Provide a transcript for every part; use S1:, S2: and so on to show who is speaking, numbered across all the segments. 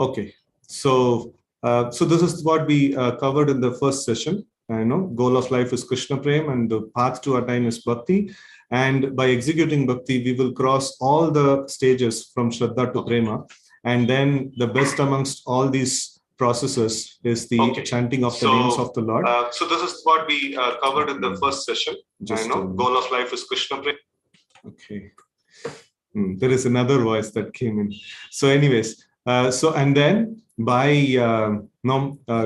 S1: Okay, so this is what we covered in the first session. Goal of life is Krishna Prem, and the path to attain is Bhakti. And by executing Bhakti, we will cross all the stages from Shraddha to Prema. And then the best amongst all these processes is the chanting of the names of the Lord. So this is what we covered in the first session. Goal of life is Krishna Prem. Okay. There is another voice that came in. So anyways, and then by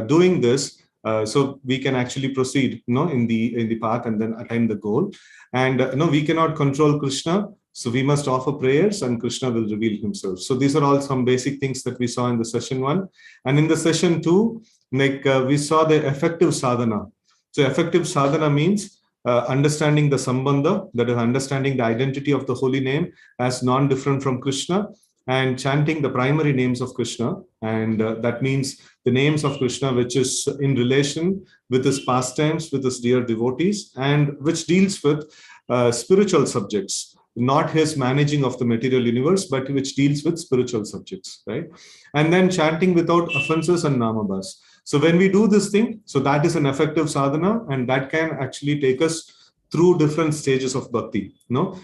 S1: doing this, so we can actually proceed in the path and then attain the goal. And we cannot control Krishna, so we must offer prayers and Krishna will reveal himself. So these are all some basic things that we saw in the session 1. And in the session 2, we saw the effective sadhana. So effective sadhana means understanding the sambandha, that is understanding the identity of the holy name as non-different from Krishna, and chanting the primary names of Krishna. And that means the names of Krishna, which is in relation with his pastimes, with his dear devotees, and which deals with spiritual subjects, not his managing of the material universe, but which deals with spiritual subjects, right? And then chanting without offenses and namabhas. So when we do this thing, so that is an effective sadhana, and that can actually take us through different stages of bhakti.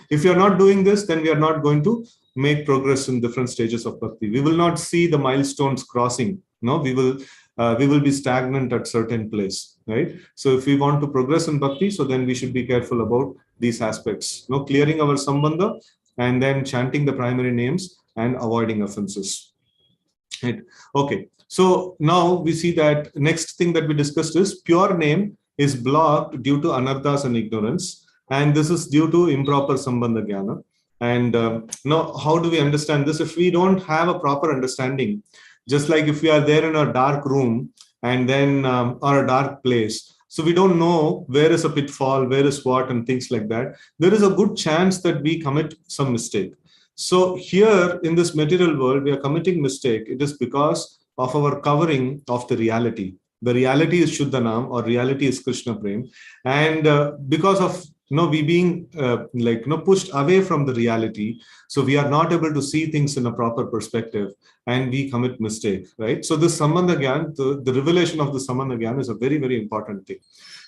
S1: If you're not doing this, then we are not going to make progress in different stages of bhakti. We will not see the milestones crossing. We will be stagnant at certain place, right? So if we want to progress in bhakti, so then we should be careful about these aspects. Clearing our sambandha, and then chanting the primary names and avoiding offenses. Right? Okay. So now we see that next thing that we discussed is pure name is blocked due to anarthas and ignorance. And this is due to improper sambandha jnana. And now how do we understand this? If we don't have a proper understanding, just like if we are there in a dark room and then or a dark place, so we don't know where is a pitfall, where is what, and things like that, there is a good chance that we commit some mistake. So here in this material world, we are committing mistake. It is because of our covering of the reality. The reality is Shuddhanam, or reality is Krishna Prem. And because of we being pushed away from the reality, so we are not able to see things in a proper perspective, and we commit mistake, right? So this Sambandha Gyan, the revelation of the Sambandha Gyan is a very, very important thing.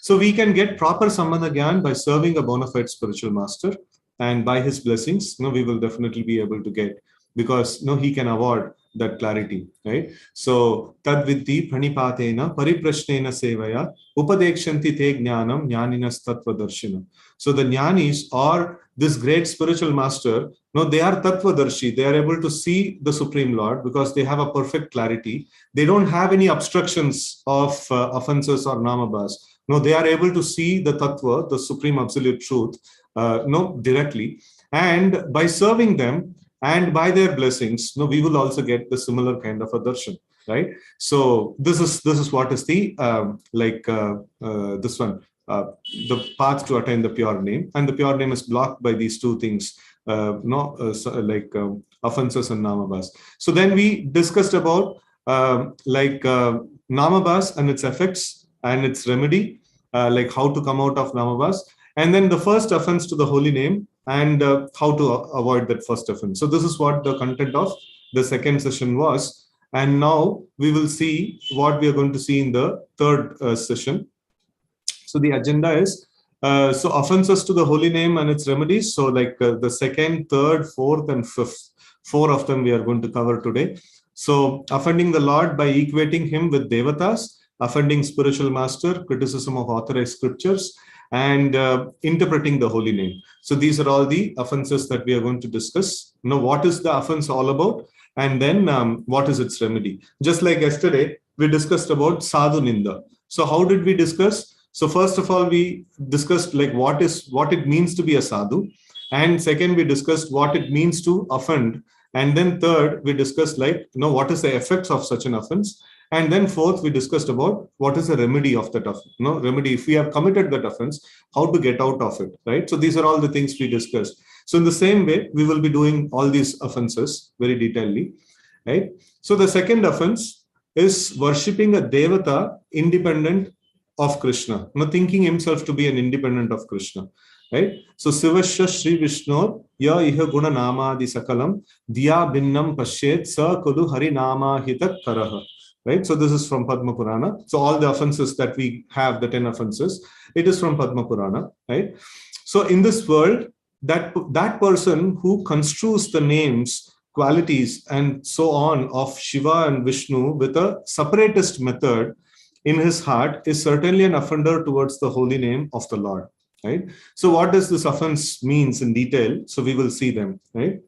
S1: So we can get proper Sambandha Gyan by serving a bona fide spiritual master, and by his blessings, we will definitely be able to get, because he can award that clarity, right? So tad viddhi pranipatena pariprashnena sevaya upadekshanti te jnanam jnaninas tattva darshina. So the jnanis, or this great spiritual master, they are tattva darshi. They are able to see the Supreme Lord because they have a perfect clarity. They don't have any obstructions of offenses or namabhas. They are able to see the tattva, the supreme absolute truth, directly. And by serving them, and by their blessings, we will also get the similar kind of a darshan, right? So this is what is the this one, the path to attain the pure name, and the pure name is blocked by these two things, offenses and namabhas. So then we discussed about namabhas and its effects and its remedy, like how to come out of namabhas, and then the first offense to the holy name, and how to avoid that first offense. So this is what the content of the second session was. And now we will see what we are going to see in the third session. So the agenda is, so offenses to the holy name and its remedies. So the second, third, fourth, and fifth, 4 of them we are going to cover today. So offending the Lord by equating him with devatas, offending spiritual master, criticism of authorized scriptures, and interpreting the holy name. So these are all the offenses that we are going to discuss. What is the offense all about? And then what is its remedy? Just like yesterday, we discussed about sadhu ninda. So how did we discuss? So first of all, we discussed what it means to be a sadhu. And second, we discussed what it means to offend. And then third, we discussed what is the effects of such an offense. And then fourth, we discussed about what is the remedy of that offense. Remedy, if we have committed that offense, how to get out of it, right? So these are all the things we discussed. So in the same way, we will be doing all these offenses very detailedly, right? So the second offense is worshipping a devata independent of Krishna, thinking himself to be an independent of Krishna, right? So Sivasya Sri Vishnu ya iha guna nama di sakalam diya binnam pashet sa kulu harinama hitat karaha. Right? So this is from Padma Purana. So all the offenses that we have, the 10 offenses, it is from Padma Purana. Right? So in this world, that person who construes the names, qualities, and so on of Shiva and Vishnu with a separatist method in his heart is certainly an offender towards the holy name of the Lord. Right? So what does this offense means in detail? So we will see them. Right?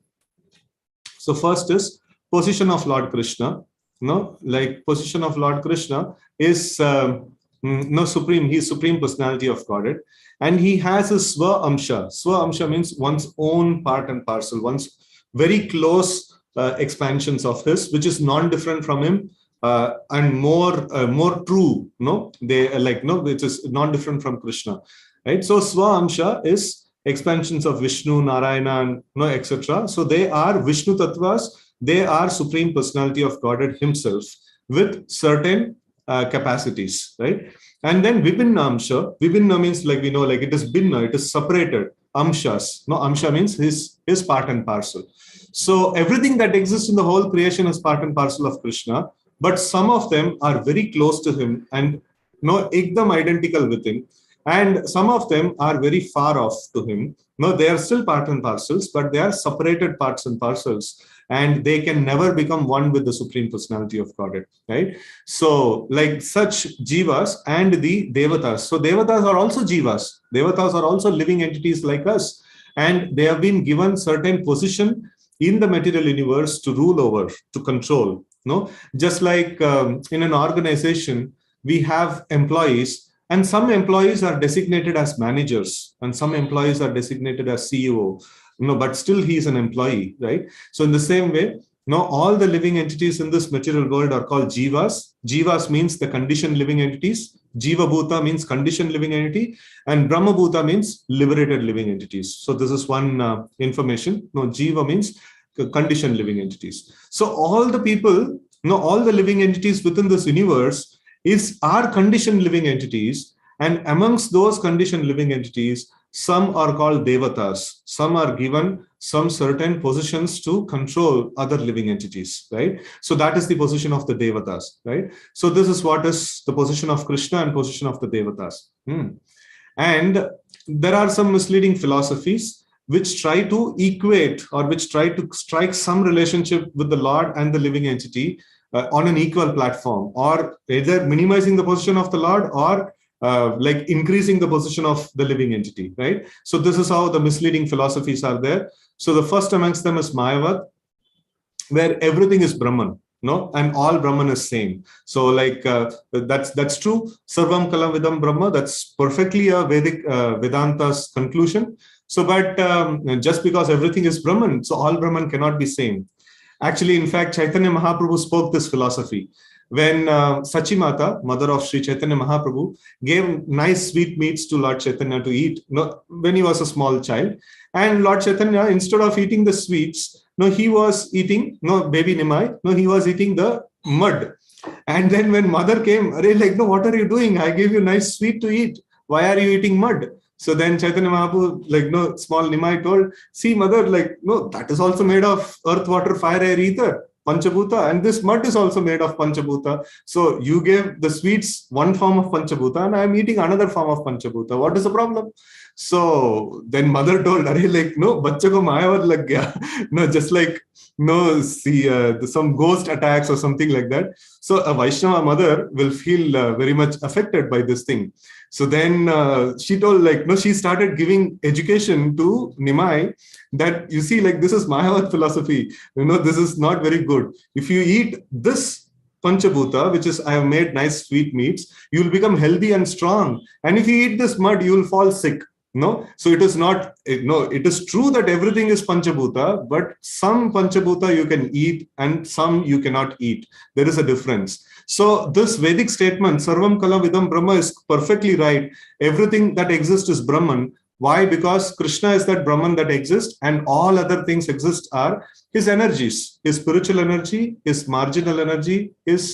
S1: So first is position of Lord Krishna. No, like position of Lord Krishna is supreme. He is supreme personality of Godhead, and he has a Swa Amsha. Swa Amsha means one's own part and parcel, one's very close expansions of his, which is non-different from him and more true. No, they which is non-different from Krishna. Right. So Swa Amsha is expansions of Vishnu, Narayana, and etc. So they are Vishnu Tattvas. They are supreme personality of Godhead himself with certain capacities, right? And then Vibhinna Amsha. Vibhinna means, like we know, like it is Binna, it is separated. Amshas. No, Amsha means his part and parcel. So everything that exists in the whole creation is part and parcel of Krishna, but some of them are very close to him and ekdam identical with him. And some of them are very far off to him. No, they are still part and parcels, but they are separated parts and parcels, and they can never become one with the Supreme Personality of Godhead, right? So, like such jivas and the devatas. So, devatas are also jivas. Devatas are also living entities like us, and they have been given certain position in the material universe to rule over, to control. No, just like in an organization, we have employees. And some employees are designated as managers, and some employees are designated as CEO. But still he is an employee, right? So in the same way, all the living entities in this material world are called jivas. Jivas means the conditioned living entities. Jiva Bhuta means conditioned living entity, and Brahma Bhuta means liberated living entities. So this is one information. Jiva means conditioned living entities. So all the people, all the living entities within this universe are conditioned living entities, and amongst those conditioned living entities, some are called devatas. Some are given some certain positions to control other living entities, right? So that is the position of the devatas, right? So this is what is the position of Krishna and position of the devatas. And there are some misleading philosophies which try to equate or which try to strike some relationship with the Lord and the living entity on an equal platform, or either minimizing the position of the Lord or like increasing the position of the living entity, right? So this is how the misleading philosophies are there. So the first amongst them is Mayavad, where everything is Brahman, and all Brahman is same. So like that's true. Sarvam Kalam Vidam Brahma. That's perfectly a Vedic Vedanta's conclusion. So, but just because everything is Brahman, so all Brahman cannot be same. Actually, in fact, Chaitanya Mahaprabhu spoke this philosophy when Sachimata, mother of Sri Chaitanya Mahaprabhu, gave nice sweet meats to Lord Chaitanya to eat when he was a small child. And Lord Chaitanya, instead of eating the sweets, he was eating, baby Nimai, he was eating the mud. And then when mother came, what are you doing? I gave you nice sweet to eat. Why are you eating mud? So then Chaitanya Mahaprabhu, small Nimai told, see mother, that is also made of earth, water, fire, air, ether, Panchabhuta, and this mud is also made of Panchabhuta. So you gave the sweets one form of Panchabhuta and I am eating another form of Panchabhuta. What is the problem? So then mother told, bachcha ko mayavad lag gaya. Just like, see some ghost attacks or something like that. So a Vaishnava mother will feel very much affected by this thing. So then she told, she started giving education to Nimai that, you see, this is Mayavad philosophy. This is not very good. If you eat this Panchabhuta, which is, I have made nice sweet meats, you will become healthy and strong. And if you eat this mud, you will fall sick. So it is not, it is true that everything is Panchabhuta, but some Panchabhuta you can eat and some you cannot eat. There is a difference. So this Vedic statement, Sarvam Kala Vidam Brahma, is perfectly right. Everything that exists is Brahman. Why? Because Krishna is that Brahman that exists and all other things exist are his energies, his spiritual energy, his marginal energy, his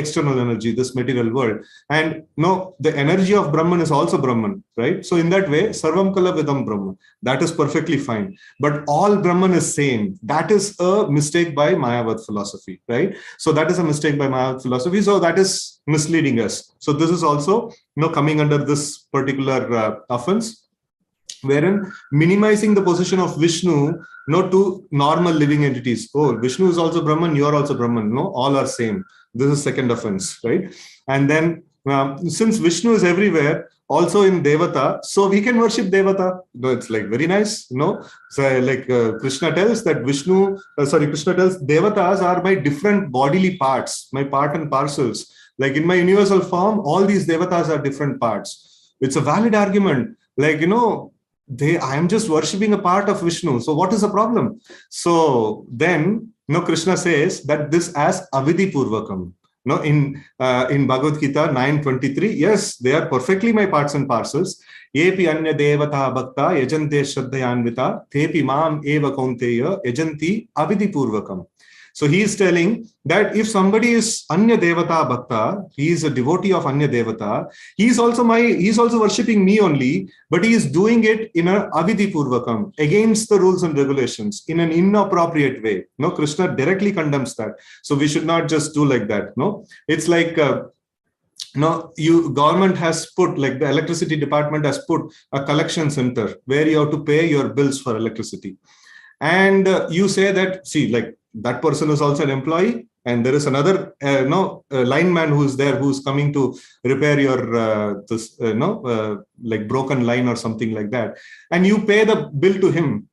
S1: external energy, this material world. And the energy of Brahman is also Brahman, right? So in that way, Sarvam Kala Vidam Brahman, that is perfectly fine. But all Brahman is same. That is a mistake by Mayavad philosophy, right? So that is a mistake by Mayavad philosophy. So that is misleading us. So this is also coming under this particular offense, wherein minimizing the position of Vishnu to normal living entities. Oh, Vishnu is also Brahman, you are also Brahman. No, all are same. This is second offense, right? And then since Vishnu is everywhere, also in Devata, so we can worship Devata. It's like very nice, So Krishna tells that Krishna tells Devatas are my different bodily parts, my part and parcels. Like in my universal form, all these Devatas are different parts. It's a valid argument. I am just worshipping a part of Vishnu. So what is the problem? So then, Krishna says that this as avidhi purvakam. In Bhagavad Gita 9:23, yes, they are perfectly my parts and parcels. Yepi anya devata bhakta yajante shraddhayanvita tepi mam eva kaunteya yajanti avidhi purvakam. So he is telling that if somebody is Anya Devata Bhakta, he is a devotee of Anya Devata, he is also worshipping me only, but he is doing it in a avidhi purvakam, against the rules and regulations, in an inappropriate way. Krishna directly condemns that. So we should not just do like that. It's like government has put, like the electricity department has put a collection center where you have to pay your bills for electricity. And you say that, see, like that person is also an employee, and there is another lineman who is there, who's coming to repair your like broken line or something like that, and you pay the bill to him,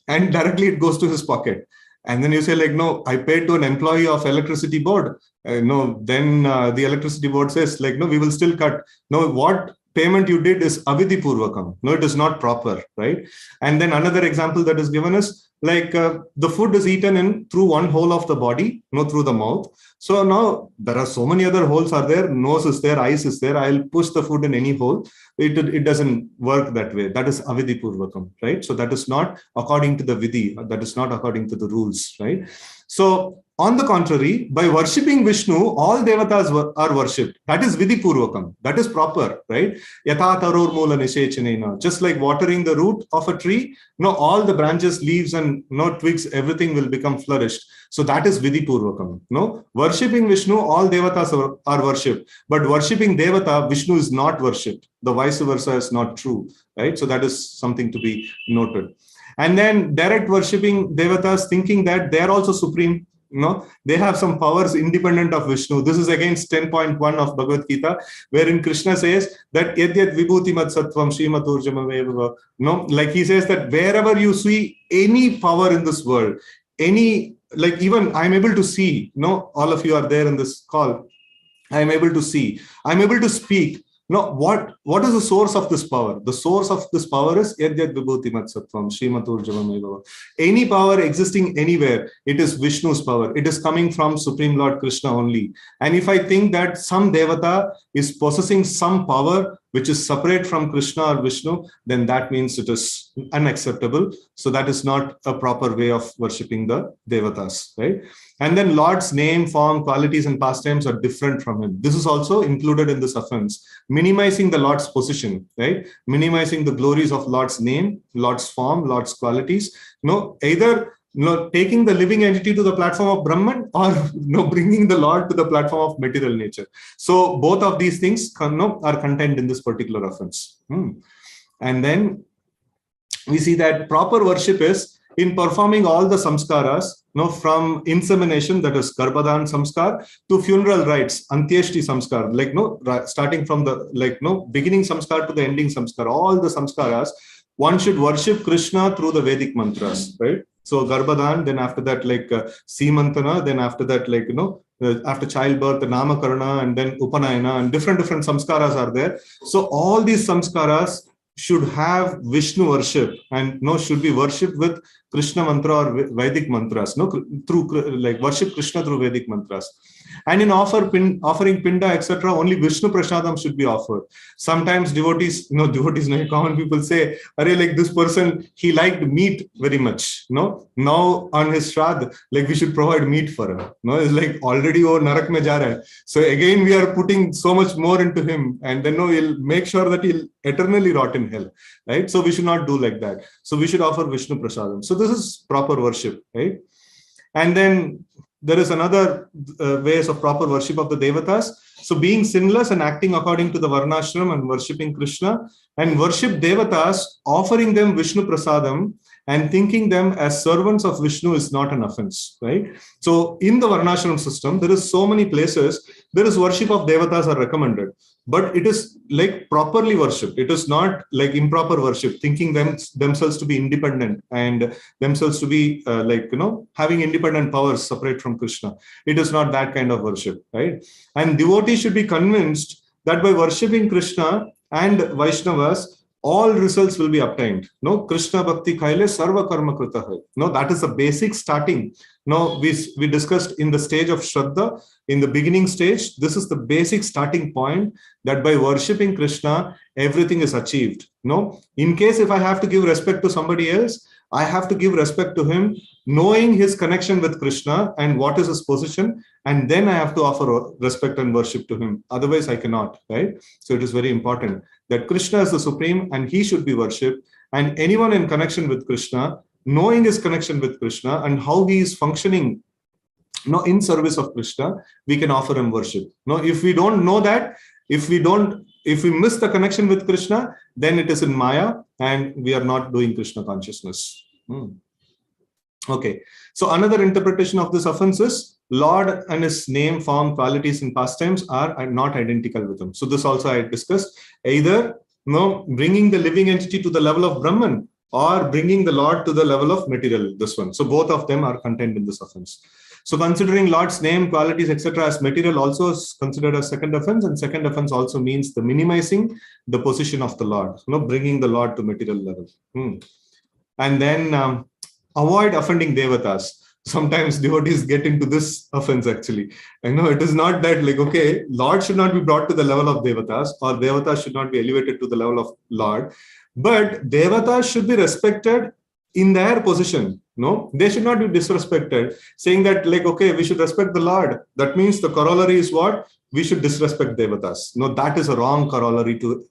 S1: and directly it goes to his pocket. And then you say like, no, I paid to an employee of electricity board. Then the electricity board says like, no, we will still cut. No, what payment you did is avidhi purvakam. No, it is not proper, right? And then another example that is given is like the food is eaten in through one hole of the body, through the mouth. So now there are so many other holes are there. Nose is there, eyes is there. I'll push the food in any hole. It doesn't work that way. That is avidhi purvakam, right? So that is not according to the vidhi. That is not according to the rules, right? So on the contrary, by worshipping Vishnu, all devatas are worshipped. That is vidhi purvakam. That is proper, right? Yatha taror mula nishechanena. Just like watering the root of a tree, all the branches, leaves, and twigs, everything will become flourished. So that is vidhi purvakam. Worshipping Vishnu, all devatas are worshipped. But worshipping devata, Vishnu is not worshipped. The vice versa is not true, right? So that is something to be noted. And then direct worshipping devatas, thinking that they are also supreme. They have some powers independent of Vishnu. This is against 10.1 of Bhagavad Gita, wherein Krishna says that Yadyat Vibhuti Mat Sattvam Srimaturjamaveva. Like he says that wherever you see any power in this world, like even I'm able to see, all of you are there in this call. I'm able to see, I'm able to speak. What is the source of this power? The source of this power is Yadyat Vibhuti Mat Sattvam Srimaturjamaveva. Any power existing anywhere, it is Vishnu's power. It is coming from Supreme Lord Krishna only. And if I think that some devata is possessing some power which is separate from Krishna or Vishnu, then that means it is unacceptable. So that is not a proper way of worshipping the devatas, right? And then Lord's name, form, qualities, and pastimes are different from him. This is also included in this offense. Minimizing the Lord's position, right? Minimizing the glories of Lord's name, Lord's form, Lord's qualities. Either taking the living entity to the platform of Brahman, or bringing the Lord to the platform of material nature. So both of these things are contained in this particular offense. And then we see that proper worship is in performing all the samskaras, from insemination, that is Garbhadan samskar, to funeral rites, Antyeshti samskar, starting from the beginning samskar to the ending samskar, all the samskaras, one should worship Krishna through the Vedic mantras, right? So Garbhadan, then after that, Simantana, then after that, after childbirth, the Namakarana, and then Upanayana, and different samskaras are there. So all these samskaras should have Vishnu worship and should be worshipped with Krishna mantra or Vedic mantras, no, through like worship Krishna through Vedic mantras. And in offering pinda, etc., only Vishnu prasadam should be offered. Sometimes devotees, common people say, "Arey, like this person, he liked meat very much. No, now on his Shraddh, like we should provide meat for him. No, it's like already narak mein ja raha hai. So again, we are putting so much more into him, and then we'll make sure that he'll eternally rot in hell, right? So we should not do like that. So we should offer Vishnu prasadam. So this is proper worship, right? And then there is another ways of proper worship of the devatas. So being sinless and acting according to the varnashram and worshipping Krishna, and worship devatas, offering them Vishnu prasadam and thinking them as servants of Vishnu is not an offense, right? So in the varnashram system, there is so many places, there is worship of devatas are recommended, but it is like properly worshipped. It is not like improper worship, thinking themselves to be independent and themselves to be having independent powers separate from Krishna. It is not that kind of worship, right? And devotees should be convinced that by worshipping Krishna and Vaishnavas, all results will be obtained. No, Krishna bhakti khaile sarva karma krita hai. No, that is the basic starting. No, we discussed in the stage of Shraddha, in the beginning stage, this is the basic starting point, that by worshipping Krishna, everything is achieved. No, in case if I have to give respect to somebody else, I have to give respect to him, knowing his connection with Krishna and what is his position, and then I have to offer respect and worship to him. Otherwise, I cannot, right? So it is very important that Krishna is the supreme and he should be worshipped, and anyone in connection with Krishna, knowing his connection with Krishna and how he is functioning in service of Krishna, we can offer him worship. No, if we don't know that, if we miss the connection with Krishna, then it is in Maya and we are not doing Krishna consciousness. Okay. So another interpretation of this offense is Lord and his name, form, qualities, and pastimes are not identical with him. So this also I discussed. Either bringing the living entity to the level of Brahman or bringing the Lord to the level of material, this one. So both of them are contained in this offense. So considering Lord's name, qualities, etc. as material also is considered as second offense, and second offense also means the minimizing the position of the Lord, bringing the Lord to material level. And then avoid offending devatas. Sometimes devotees get into this offense actually. I know it is not that like, okay, Lord should not be brought to the level of devatas, or devatas should not be elevated to the level of Lord, but devatas should be respected in their position. No, they should not be disrespected, saying that like, okay, we should respect the Lord. That means the corollary is what? We should disrespect devatas. No, that is a wrong corollary to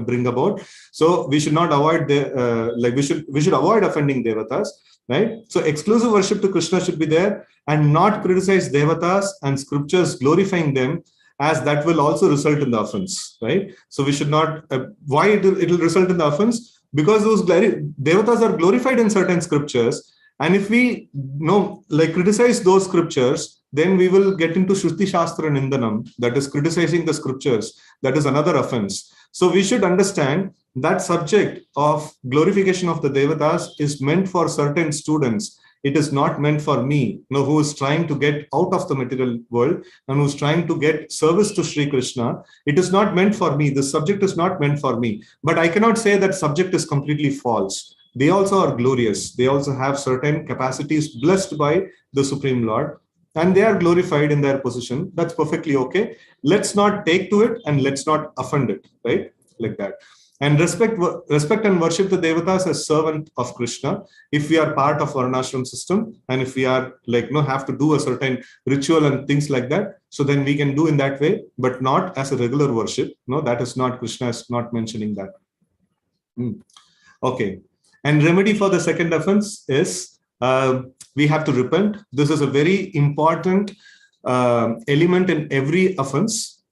S1: bring about. So we should not avoid we should avoid offending devatas, right? So exclusive worship to Krishna should be there, and not criticize devatas and scriptures glorifying them, as that will also result in the offense, right? So we should not. Why it will result in the offense? Because those devatas are glorified in certain scriptures, and if we criticize those scriptures, then we will get into Shruti Shastra Nindanam, that is criticizing the scriptures. That is another offense. So we should understand that subject of glorification of the devatas is meant for certain students. It is not meant for me, who is trying to get out of the material world and who's trying to get service to Sri Krishna. It is not meant for me. This subject is not meant for me. But I cannot say that subject is completely false. They also are glorious. They also have certain capacities blessed by the Supreme Lord, and they are glorified in their position. That's perfectly okay. Let's not take to it and let's not offend it, right? Like that. And respect and worship the devatas as servant of Krishna. If we are part of Varnashram system, and if we are have to do a certain ritual and things like that, so then we can do in that way, but not as a regular worship. No, that is not, Krishna is not mentioning that. Okay. And remedy for the second offense is we have to repent. This is a very important element in every offense.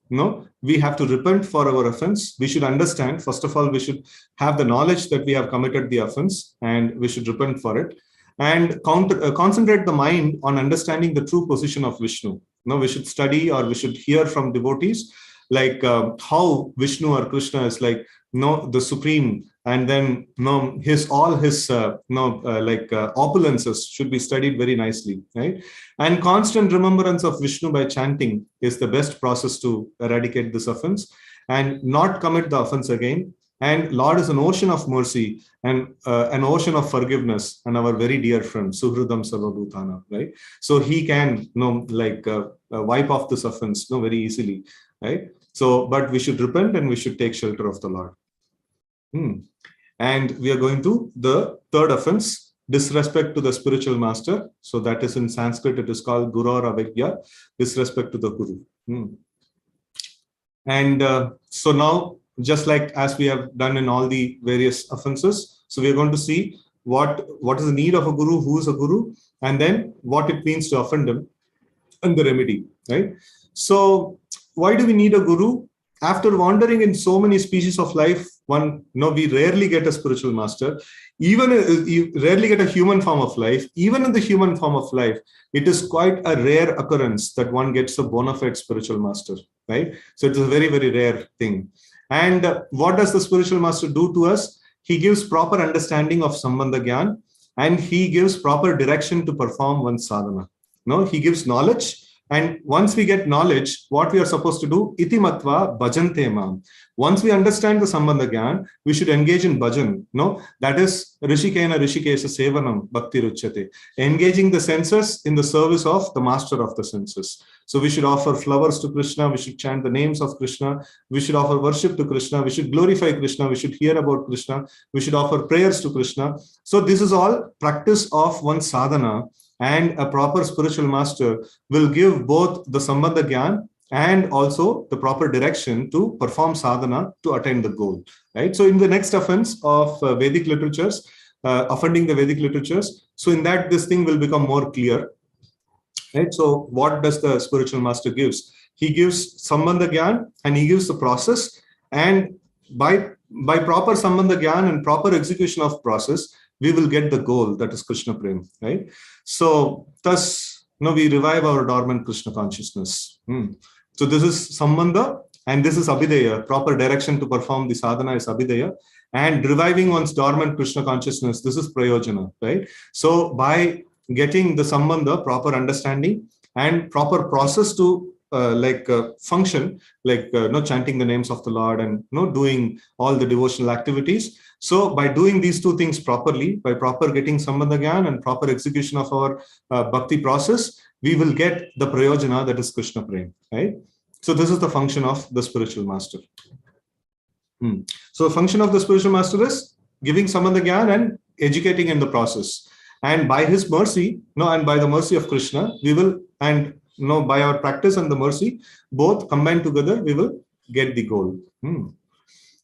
S1: We have to repent for our offense. We should understand, first of all, we should have the knowledge that we have committed the offense, and we should repent for it, and concentrate the mind on understanding the true position of Vishnu. We should study, or we should hear from devotees how Vishnu or Krishna is the supreme, and then all his opulences should be studied very nicely, right? And constant remembrance of Vishnu by chanting is the best process to eradicate this offense and not commit the offense again. And Lord is an ocean of mercy and an ocean of forgiveness, and our very dear friend, Suhridam Sarvabhutana, right? So he can, wipe off this offense, very easily, right? So, but we should repent and we should take shelter of the Lord. And we are going to the third offense, disrespect to the spiritual master. So that is in Sanskrit, it is called Guru or Avigya, disrespect to the Guru. And so now, just like as we have done in all the various offenses, so we are going to see what is the need of a guru, who is a guru, and then what it means to offend him, and the remedy, right? So why do we need a guru? After wandering in so many species of life, we rarely get a spiritual master. Even you rarely get a human form of life. Even in the human form of life, it is quite a rare occurrence that one gets a bona fide spiritual master, right? So it's a very, very rare thing. And what does the spiritual master do to us? He gives proper understanding of Sambandha Gyan, and he gives proper direction to perform one's sadhana. He gives knowledge. And once we get knowledge, what we are supposed to do, iti matva bhajante mam. Once we understand the Sambandha Gyan, we should engage in bhajan. That is Rishikena Rishikesha Sevanam Bhakti Ruchyate. Engaging the senses in the service of the master of the senses. So we should offer flowers to Krishna, we should chant the names of Krishna, we should offer worship to Krishna, we should glorify Krishna, we should hear about Krishna, we should offer prayers to Krishna. So this is all practice of one sadhana, and a proper spiritual master will give both the Sambandha Gyan and also the proper direction to perform sadhana to attain the goal, right? So in the next offense of Vedic literatures, offending the Vedic literatures, so in that this thing will become more clear. Right? So what does the spiritual master gives? He gives Sambandha Gyan and he gives the process, and by proper Sambandha Gyan and proper execution of process, we will get the goal, that is Krishna Prem, right? So thus, we revive our dormant Krishna consciousness. So this is Sambandha and this is Abhideya. Proper direction to perform the sadhana is Abhideya, and reviving one's dormant Krishna consciousness, this is Prayojana, right? So by getting the Sambandha, proper understanding and proper process to function, chanting the names of the Lord and doing all the devotional activities. So by doing these two things properly, by proper getting Sambandha Gyan and proper execution of our bhakti process, we will get the Prayojana, that is Krishna Prem, right? So this is the function of the spiritual master. So the function of the spiritual master is giving Sambandha Gyan and educating in the process. And by his mercy, and by the mercy of Krishna, we will, and by our practice and the mercy, both combined together, we will get the goal.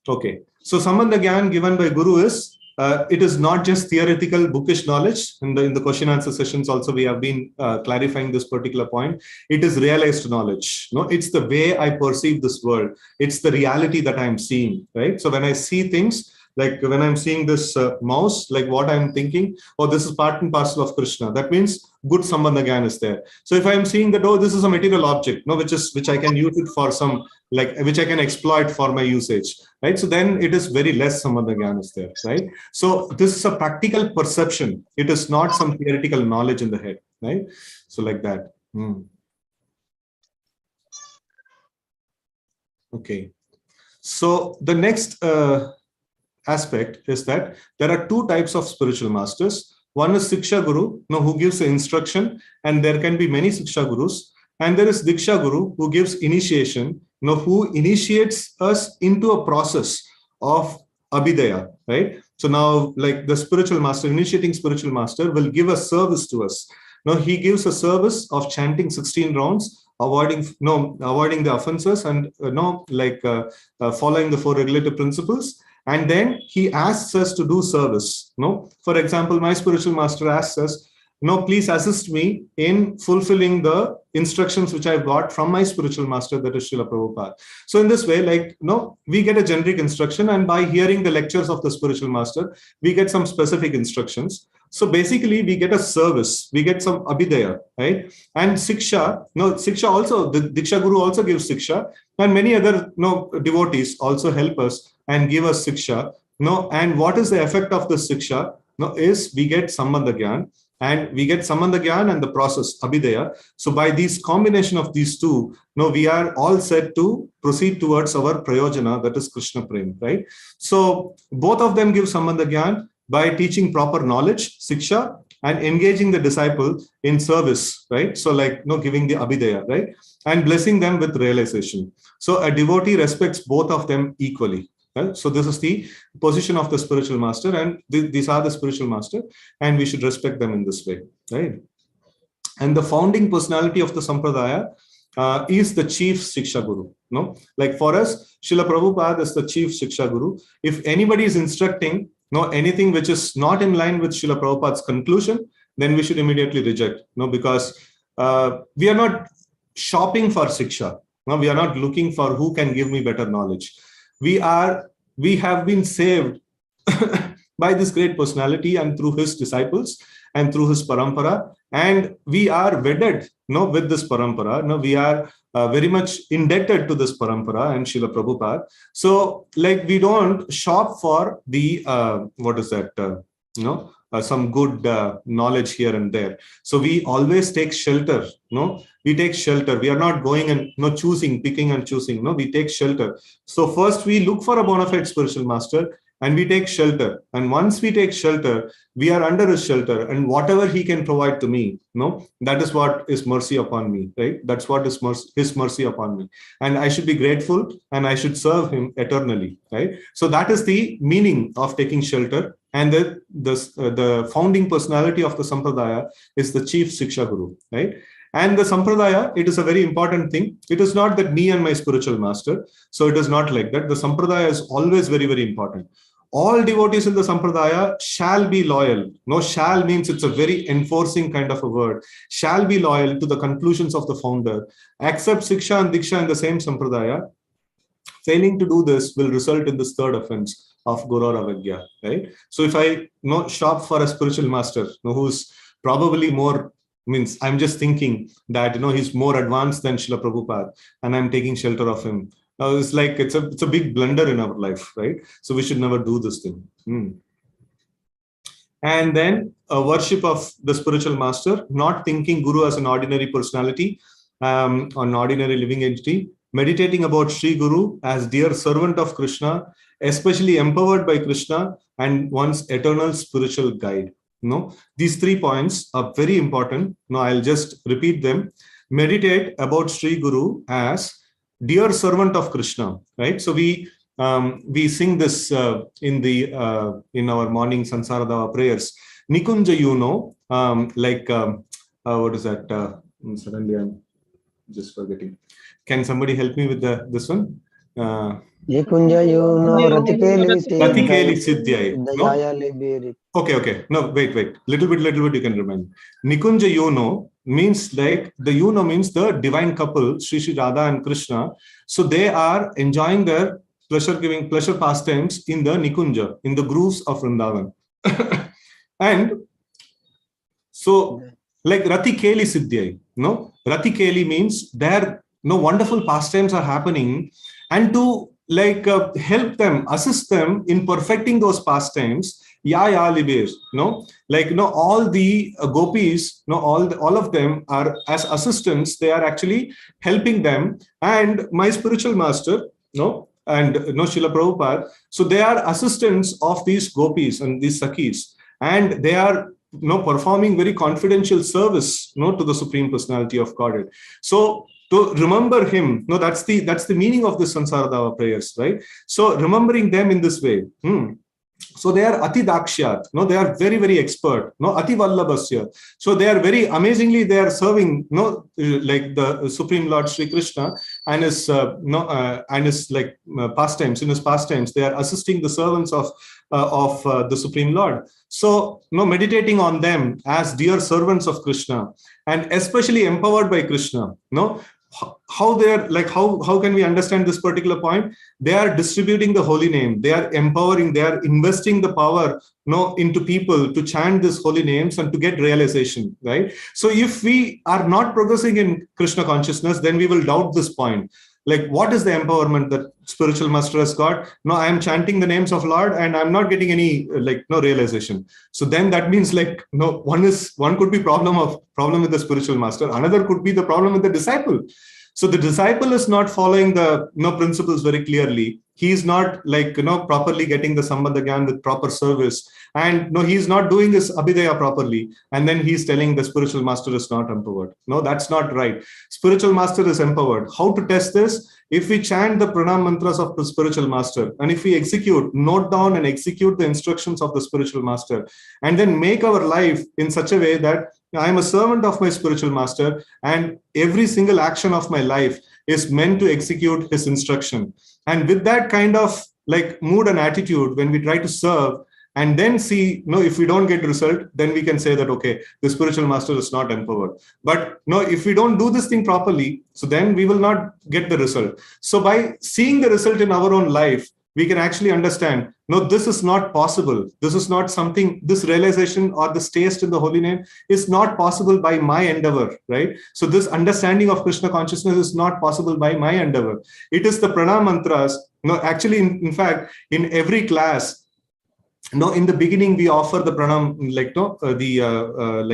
S1: Okay. So Sambandha Gyan given by Guru is, it is not just theoretical bookish knowledge. In the question answer sessions also, we have been clarifying this particular point. It is realized knowledge. It's the way I perceive this world. It's the reality that I'm seeing, right? So when I see things, like when I'm seeing this mouse, like what I'm thinking, this is part and parcel of Krishna. That means good Sambandha Gyan is there. So if I'm seeing that, this is a material object, which I can use it for some, which I can exploit for my usage, right? So then it is very less Sambandha Gyan is there, right? So this is a practical perception. It is not some theoretical knowledge in the head, right? So like that. Okay. So the next aspect is that there are two types of spiritual masters. One is Siksha Guru, who gives the instruction, and there can be many Siksha Gurus. And there is Diksha Guru, who gives initiation, who initiates us into a process of Abhideya, right? So now, like the spiritual master, initiating spiritual master will give a service to us. Now he gives a service of chanting 16 rounds, avoiding the offenses, and following the 4 regulative principles. And then he asks us to do service. For example, my spiritual master asks us, please assist me in fulfilling the instructions which I've got from my spiritual master, that is Srila Prabhupada. So in this way, we get a generic instruction, and by hearing the lectures of the spiritual master, we get some specific instructions. So basically, we get a service, we get some Abhideya, right? And Siksha, Siksha also, the Diksha Guru also gives Siksha, and many other devotees also help us and give us Siksha. And what is the effect of the Siksha? Is we get Sambandha Gyan. and we get Sambandha Gyan and the process, Abhidaya. So by this combination of these two, we are all set to proceed towards our Prayojana, that is Krishna Prem, right? So both of them give Sambandha Gyan by teaching proper knowledge, Siksha, and engaging the disciple in service, right? So like, giving the Abhidaya, right? And blessing them with realization. So a devotee respects both of them equally. Right? So this is the position of the spiritual master, and these are the spiritual master, and we should respect them in this way, right? And the founding personality of the Sampradaya is the chief Shiksha Guru. Like for us, Srila Prabhupada is the chief Shiksha Guru. If anybody is instructing anything which is not in line with Srila Prabhupada's conclusion, then we should immediately reject. Because we are not shopping for Shiksha. We are not looking for who can give me better knowledge. We have been saved by this great personality and through his disciples and through his parampara, and we are wedded with this parampara. We are very much indebted to this parampara and Srila Prabhupada. So like, we don't shop for the some good knowledge here and there. So we always take shelter. We take shelter. We are not going and picking and choosing. We take shelter. So first we look for a bona fide spiritual master and we take shelter. And once we take shelter, we are under his shelter, and whatever he can provide to me, that is what is mercy upon me, right? That's what is his mercy upon me. And I should be grateful and I should serve him eternally, right? So that is the meaning of taking shelter. And the founding personality of the Sampradaya is the chief Shiksha Guru, right? And the Sampradaya, it is a very important thing. It is not that me and my spiritual master. So it is not like that. The Sampradaya is always very, very important. All devotees in the Sampradaya shall be loyal. Shall means it's a very enforcing kind of a word. Shall be loyal to the conclusions of the founder. Accept Siksha and Diksha in the same Sampradaya. Failing to do this will result in this third offense of Guru Avagya, right? So if I shop for a spiritual master who's probably more, I'm just thinking that he's more advanced than Srila Prabhupada, and I'm taking shelter of him. It's like it's a big blunder in our life, right? So we should never do this thing. And then a worship of the spiritual master, not thinking Guru as an ordinary personality or an ordinary living entity, meditating about Sri Guru as dear servant of Krishna, especially empowered by Krishna and one's eternal spiritual guide. These 3 points are very important. I'll just repeat them. Meditate about Sri Guru as dear servant of Krishna, right? So we sing this in our morning Sansaradava prayers. Nikunja, what is that? Suddenly I'm just forgetting. Can somebody help me with this one? Ratikeli Siddhyai. Okay. No, wait. Little bit you can remind. Nikunja means like, the means the divine couple, Sri Radha and Krishna. So they are enjoying their pleasure pastimes in the Nikunja, in the grooves of Vrindavan. And so like Ratikeli Siddhyai, Ratikeli means there wonderful pastimes are happening, and to help them, assist them in perfecting those pastimes. All the gopis, all of them are as assistants. They are actually helping them, and my spiritual master, and Srila Prabhupada. So they are assistants of these gopis and these sakhis, and they are performing very confidential service to the Supreme Personality of Godhead. So to remember him, that's the meaning of the Sansaradava prayers, right? So remembering them in this way. So they are Ati Dakshyat, they are very, very expert, Ati Vallabhasya. So they are very amazingly, they are serving, like the Supreme Lord Sri Krishna and his, pastimes. In his pastimes, they are assisting the servants of the Supreme Lord. So, meditating on them as dear servants of Krishna, and especially empowered by Krishna, how they are how can we understand this particular point? They are distributing the holy name, they are empowering, they are investing the power into people to chant these holy names and to get realization, right? So if we are not progressing in Krishna consciousness, then we will doubt this point. like, what is the empowerment that spiritual master has got? No, I am chanting the names of Lord and I'm not getting any like no realization. So then that means like no, one could be problem with the spiritual master. Another could be the problem with the disciple. So the disciple is not following the principles very clearly. He is not like properly getting the Sambandha Gyan with proper service, and no, he is not doing his Abhidaya properly. And then he is telling the spiritual master is not empowered. No, that's not right. Spiritual master is empowered. How to test this? If we chant the pranam mantras of the spiritual master, and if we note down and execute the instructions of the spiritual master, and then make our life in such a way that I am a servant of my spiritual master, and every single action of my life is meant to execute his instruction. And with that kind of like mood and attitude, when we try to serve and then see, if we don't get result, then we can say that, okay, the spiritual master is not empowered. But if we don't do this thing properly, so then we will not get the result. So by seeing the result in our own life, we can actually understand, no, this is not possible. This is not something, this realization or this taste in the holy name is not possible by my endeavor, right? So this understanding of Krishna consciousness is not possible by my endeavor. It is the pranam mantras. Actually, in fact, in every class, in the beginning, we offer the pranam, like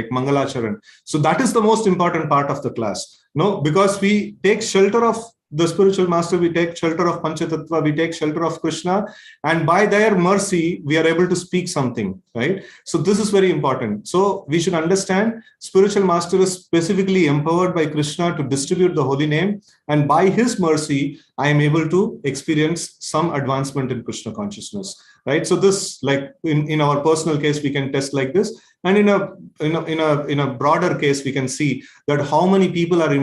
S1: Mangalacharan. So that is the most important part of the class. Because we take shelter of the spiritual master, we take shelter of Panchatattva, we take shelter of Krishna, and by their mercy, we are able to speak something, right? So this is very important. So we should understand spiritual master is specifically empowered by Krishna to distribute the holy name, and by his mercy, I am able to experience some advancement in Krishna consciousness, right? So this, like in our personal case, we can test like this. And in a broader case, we can see that how many people are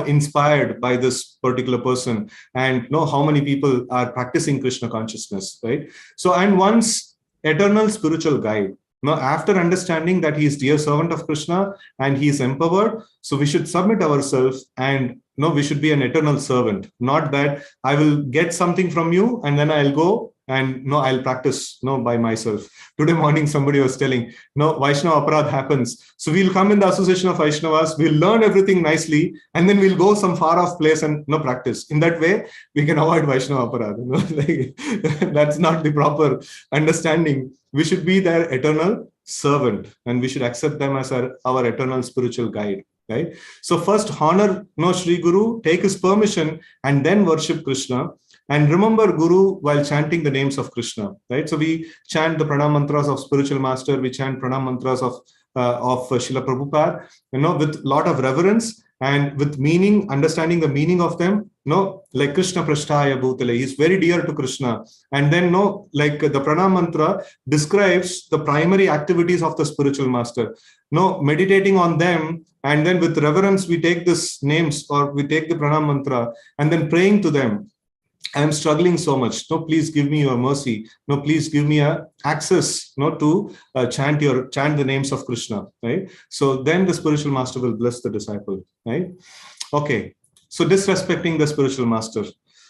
S1: inspired by this particular person, and how many people are practicing Krishna consciousness, right? So, and one's eternal spiritual guide. After understanding that he is dear servant of Krishna and he is empowered, so we should submit ourselves, and we should be an eternal servant. Not that I will get something from you and then I'll go and I'll practice by myself. Today morning, somebody was telling, Vaishnava Aparadh happens. So we'll come in the association of Vaishnavas, we'll learn everything nicely, and then we'll go some far off place and practice. In that way, we can avoid Vaishnava Aparadh. That's not the proper understanding. We should be their eternal servant, and we should accept them as our eternal spiritual guide. Right? So first honor Shri Guru, take his permission, and then worship Krishna. And remember Guru while chanting the names of Krishna, right? So we chant the pranam mantras of spiritual master, we chant pranam mantras of Srila Prabhupada, with lot of reverence and with meaning, understanding the meaning of them. Like Krishna Prasthaya Bhutale, he's very dear to Krishna. And then like the pranam mantra describes the primary activities of the spiritual master. Meditating on them, and then with reverence we take these names, or we take the pranam mantra and then praying to them. I am struggling so much. Please give me your mercy. Please give me access to chant the names of Krishna. Right? So then the spiritual master will bless the disciple. Right? Okay. So disrespecting the spiritual master.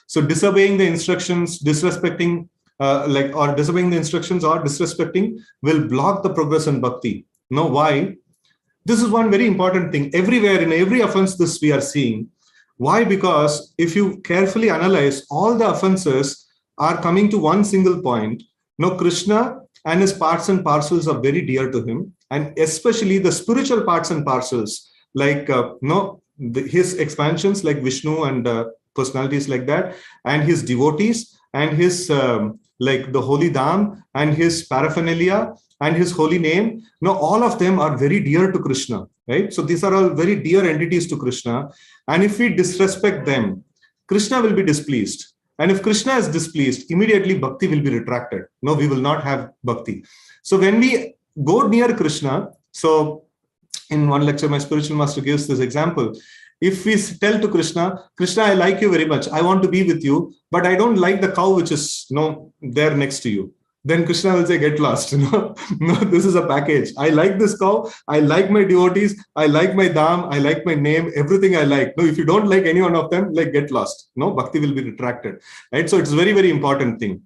S1: So disobeying the instructions, disrespecting disobeying the instructions or disrespecting will block the progress in bhakti. Why? This is one very important thing. Everywhere, in every offense, this we are seeing. Why? Because if you carefully analyze, all the offenses are coming to one single point. Krishna and his parts and parcels are very dear to him, and especially the spiritual parts and parcels, like his expansions, like Vishnu and personalities like that, and his devotees, and his like the holy dham and his paraphernalia and his holy name. All of them are very dear to Krishna, right? So these are all very dear entities to Krishna. And if we disrespect them, Krishna will be displeased. And if Krishna is displeased, immediately bhakti will be retracted. We will not have bhakti. So when we go near Krishna, so in one lecture, my spiritual master gives this example. If we tell to Krishna, Krishna, I like you very much. I want to be with you, but I don't like the cow which is there next to you. Then Krishna will say, get lost. No, this is a package. I like this cow. I like my devotees. I like my dham. I like my name. Everything I like. If you don't like any one of them, get lost. Bhakti will be retracted. Right? So it's a very, very important thing.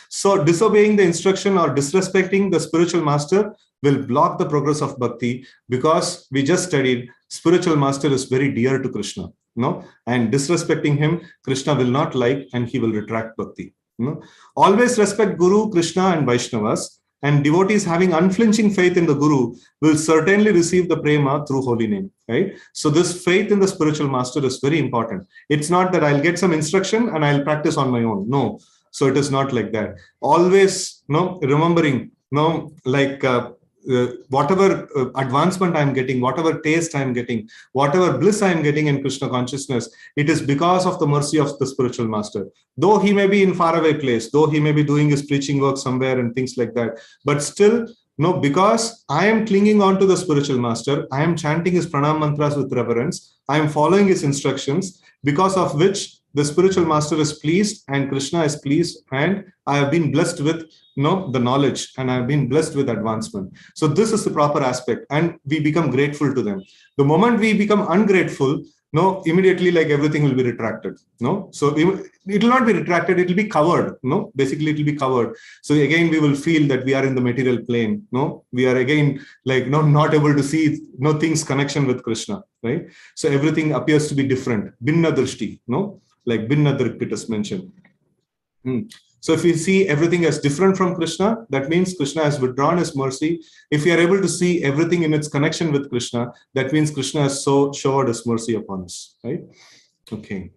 S1: So disobeying the instruction or disrespecting the spiritual master will block the progress of bhakti, because we just studied spiritual master is very dear to Krishna. and disrespecting him, Krishna will not like and he will retract bhakti. Always respect Guru, Krishna and Vaishnavas, and devotees having unflinching faith in the Guru will certainly receive the prema through holy name, right? So this faith in the spiritual master is very important. It's not that I'll get some instruction and I'll practice on my own. No. So it is not like that. Always, remembering, whatever advancement I'm getting, whatever taste I'm getting, whatever bliss I'm getting in Krishna consciousness, it is because of the mercy of the spiritual master. Though he may be in faraway place, though he may be doing his preaching work somewhere and things like that, but still, because I am clinging on to the spiritual master, I am chanting his pranam mantras with reverence, I am following his instructions, because of which the spiritual master is pleased and Krishna is pleased, and I have been blessed with the knowledge, and I have been blessed with advancement. So this is the proper aspect, and we become grateful to them. The moment we become ungrateful, immediately everything will be retracted. So it will not be retracted, it will be covered. Basically it will be covered. So again, we will feel that we are in the material plane. We are again not able to see things connection with Krishna, right? So everything appears to be different. Binna drishti, like Binna Drikpit is mentioned. So if we see everything as different from Krishna, that means Krishna has withdrawn his mercy. If we are able to see everything in its connection with Krishna, that means Krishna has so showered his mercy upon us, right? Okay.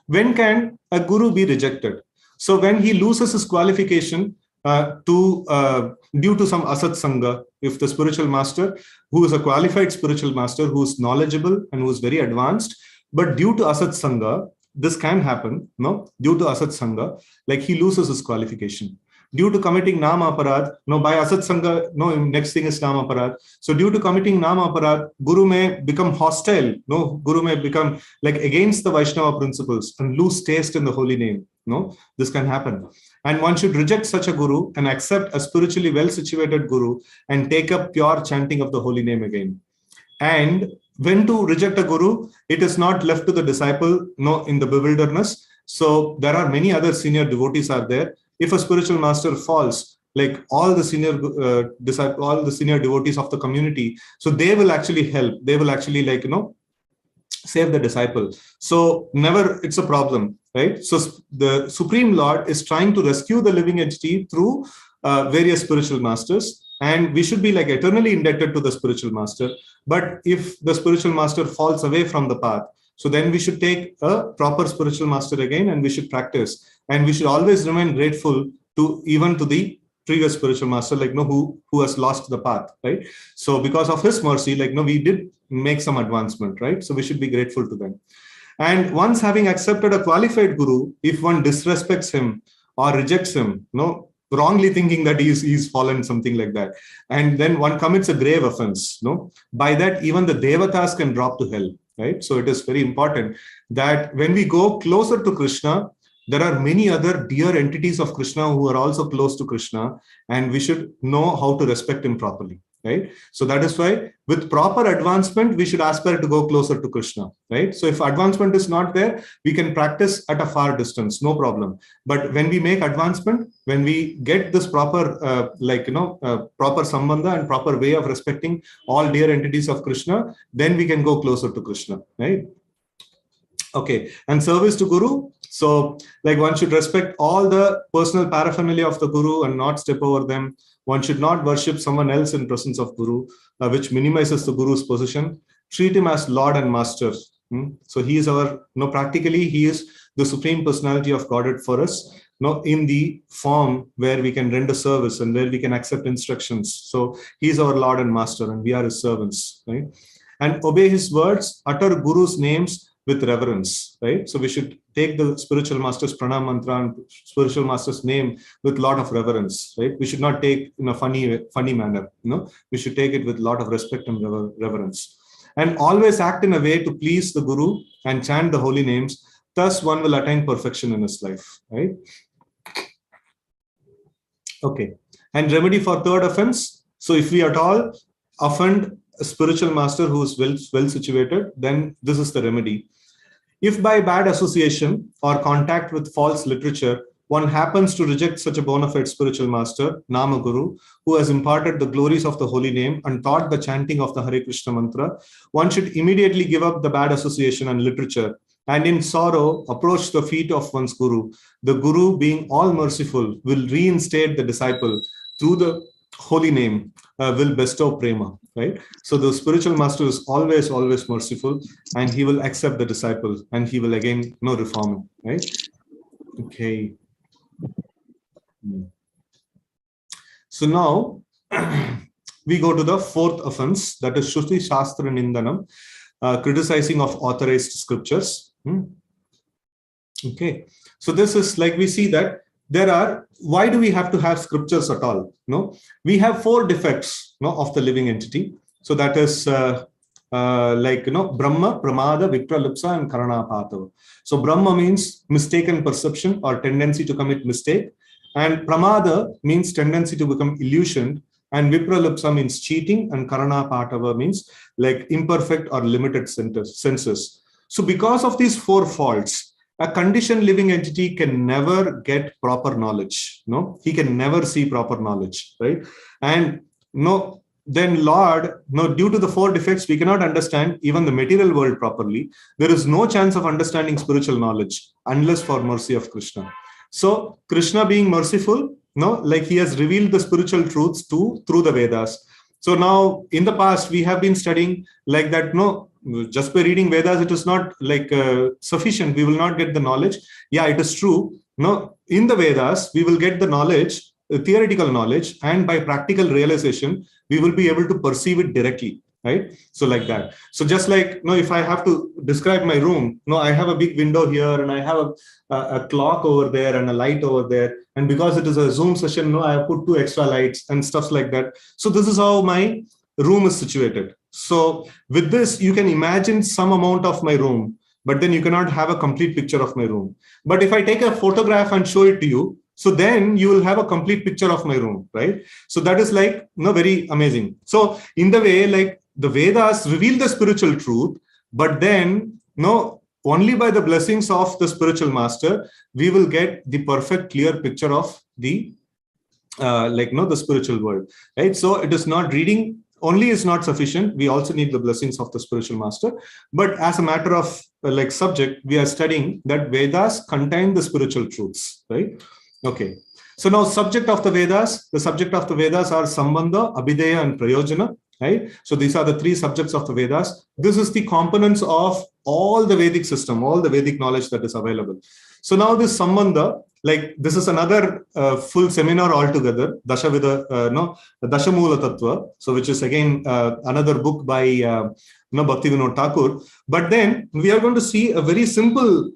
S1: When can a guru be rejected? So when he loses his qualification due to some asat sangha, if the spiritual master, who is a qualified spiritual master, who is knowledgeable and who is very advanced, but due to asat sangha, this can happen, due to asat sangha, he loses his qualification. Due to committing nama aparad, by asat sangha, next thing is nama aparad. So due to committing nama aparad, guru may become hostile, guru may become against the Vaishnava principles and lose taste in the holy name. This can happen. And one should reject such a guru and accept a spiritually well-situated guru and take up pure chanting of the holy name again. And when to reject a guru, it is not left to the disciple, in the bewilderness. So there are many other senior devotees are there. If a spiritual master falls, all the senior all the senior devotees of the community, so they will actually help. They will actually save the disciple. So never it's a problem, right? So the Supreme Lord is trying to rescue the living entity through various spiritual masters. And we should be eternally indebted to the spiritual master. But if the spiritual master falls away from the path, so then we should take a proper spiritual master again and we should practice. And we should always remain grateful to the previous spiritual master, who has lost the path, right? So because of his mercy, we did make some advancement, right? So we should be grateful to them. And once having accepted a qualified guru, if one disrespects him or rejects him, wrongly thinking that he's fallen, something like that, and then one commits a grave offense, by that even the devatas can drop to hell, right? So it is very important that when we go closer to Krishna, there are many other dear entities of Krishna who are also close to Krishna, and we should know how to respect him properly, right? So that is why with proper advancement, we should aspire to go closer to Krishna, right? So if advancement is not there, we can practice at a far distance, no problem. But when we make advancement, when we get this proper, proper sambandha and proper way of respecting all dear entities of Krishna, then we can go closer to Krishna, right? Okay, and service to Guru. So one should respect all the personal paraphernalia of the Guru and not step over them. One should not worship someone else in presence of Guru, which minimizes the Guru's position. Treat him as Lord and Master. So he is our, practically he is the Supreme Personality of Godhead for us, in the form where we can render service and where we can accept instructions. So he is our Lord and Master and we are his servants, right? And obey his words, utter Guru's names with reverence, right? So we should take the spiritual master's pranam mantra and spiritual master's name with a lot of reverence, right? We should not take in a funny manner, we should take it with a lot of respect and reverence. And always act in a way to please the Guru and chant the holy names. Thus one will attain perfection in his life, right? Okay. And remedy for third offense. So if we at all offend a spiritual master who is well situated, then this is the remedy. If by bad association or contact with false literature, one happens to reject such a bona fide spiritual master, Nama Guru, who has imparted the glories of the holy name and taught the chanting of the Hare Krishna mantra, one should immediately give up the bad association and literature and in sorrow approach the feet of one's Guru. The Guru, being all merciful, will reinstate the disciple through the holy name, will bestow prema, right? So the spiritual master is always, always merciful, and he will accept the disciple and he will again reform him, right? Okay. So now we go to the fourth offense, that is Shruti Shastra Nindanam, criticizing of authorized scriptures. Okay. So this is like we see that there are, why do we have to have scriptures at all? No, we have four defects of the living entity. So that is Brahma, Pramada, Vipralipsa, and Karanapatava. So Brahma means mistaken perception or tendency to commit mistake. And Pramada means tendency to become illusioned. And Vipralipsa means cheating. And Karanapatava means like imperfect or limited senses. So because of these four faults, a conditioned living entity can never get proper knowledge. No, he can never see proper knowledge, right? And then Lord, due to the four defects, we cannot understand even the material world properly. There is no chance of understanding spiritual knowledge unless for mercy of Krishna. So Krishna being merciful, like he has revealed the spiritual truths through the Vedas. So now in the past, we have been studying like that, just by reading Vedas, it is not like sufficient. We will not get the knowledge. Yeah, it is true. In the Vedas, we will get the knowledge, theoretical knowledge, and by practical realization, we will be able to perceive it directly, right? So like that. So just like, if I have to describe my room, I have a big window here and I have a clock over there and a light over there. And because it is a Zoom session, I have put 2 extra lights and stuff like that. So this is how my room is situated. So with this, you can imagine some amount of my room, but then you cannot have a complete picture of my room. But if I take a photograph and show it to you, so then you will have a complete picture of my room, right? So that is like, very amazing. So in the way, like the Vedas reveal the spiritual truth, but then, only by the blessings of the spiritual master, we will get the perfect, clear picture of the, the spiritual world, right? So it is not reading only is not sufficient. We also need the blessings of the spiritual master. But as a matter of subject, we are studying that Vedas contain the spiritual truths, right? Okay. So now subject of the Vedas, the subject of the Vedas are Sambandha, Abhideya, and Prayojana, right? So these are the 3 subjects of the Vedas. This is the components of all the Vedic system, all the Vedic knowledge that is available. So now this Sambandha, this is another full seminar altogether, Dashamula Tattva, so which is again another book by Bhaktivinoda Thakur. But then we are going to see a very simple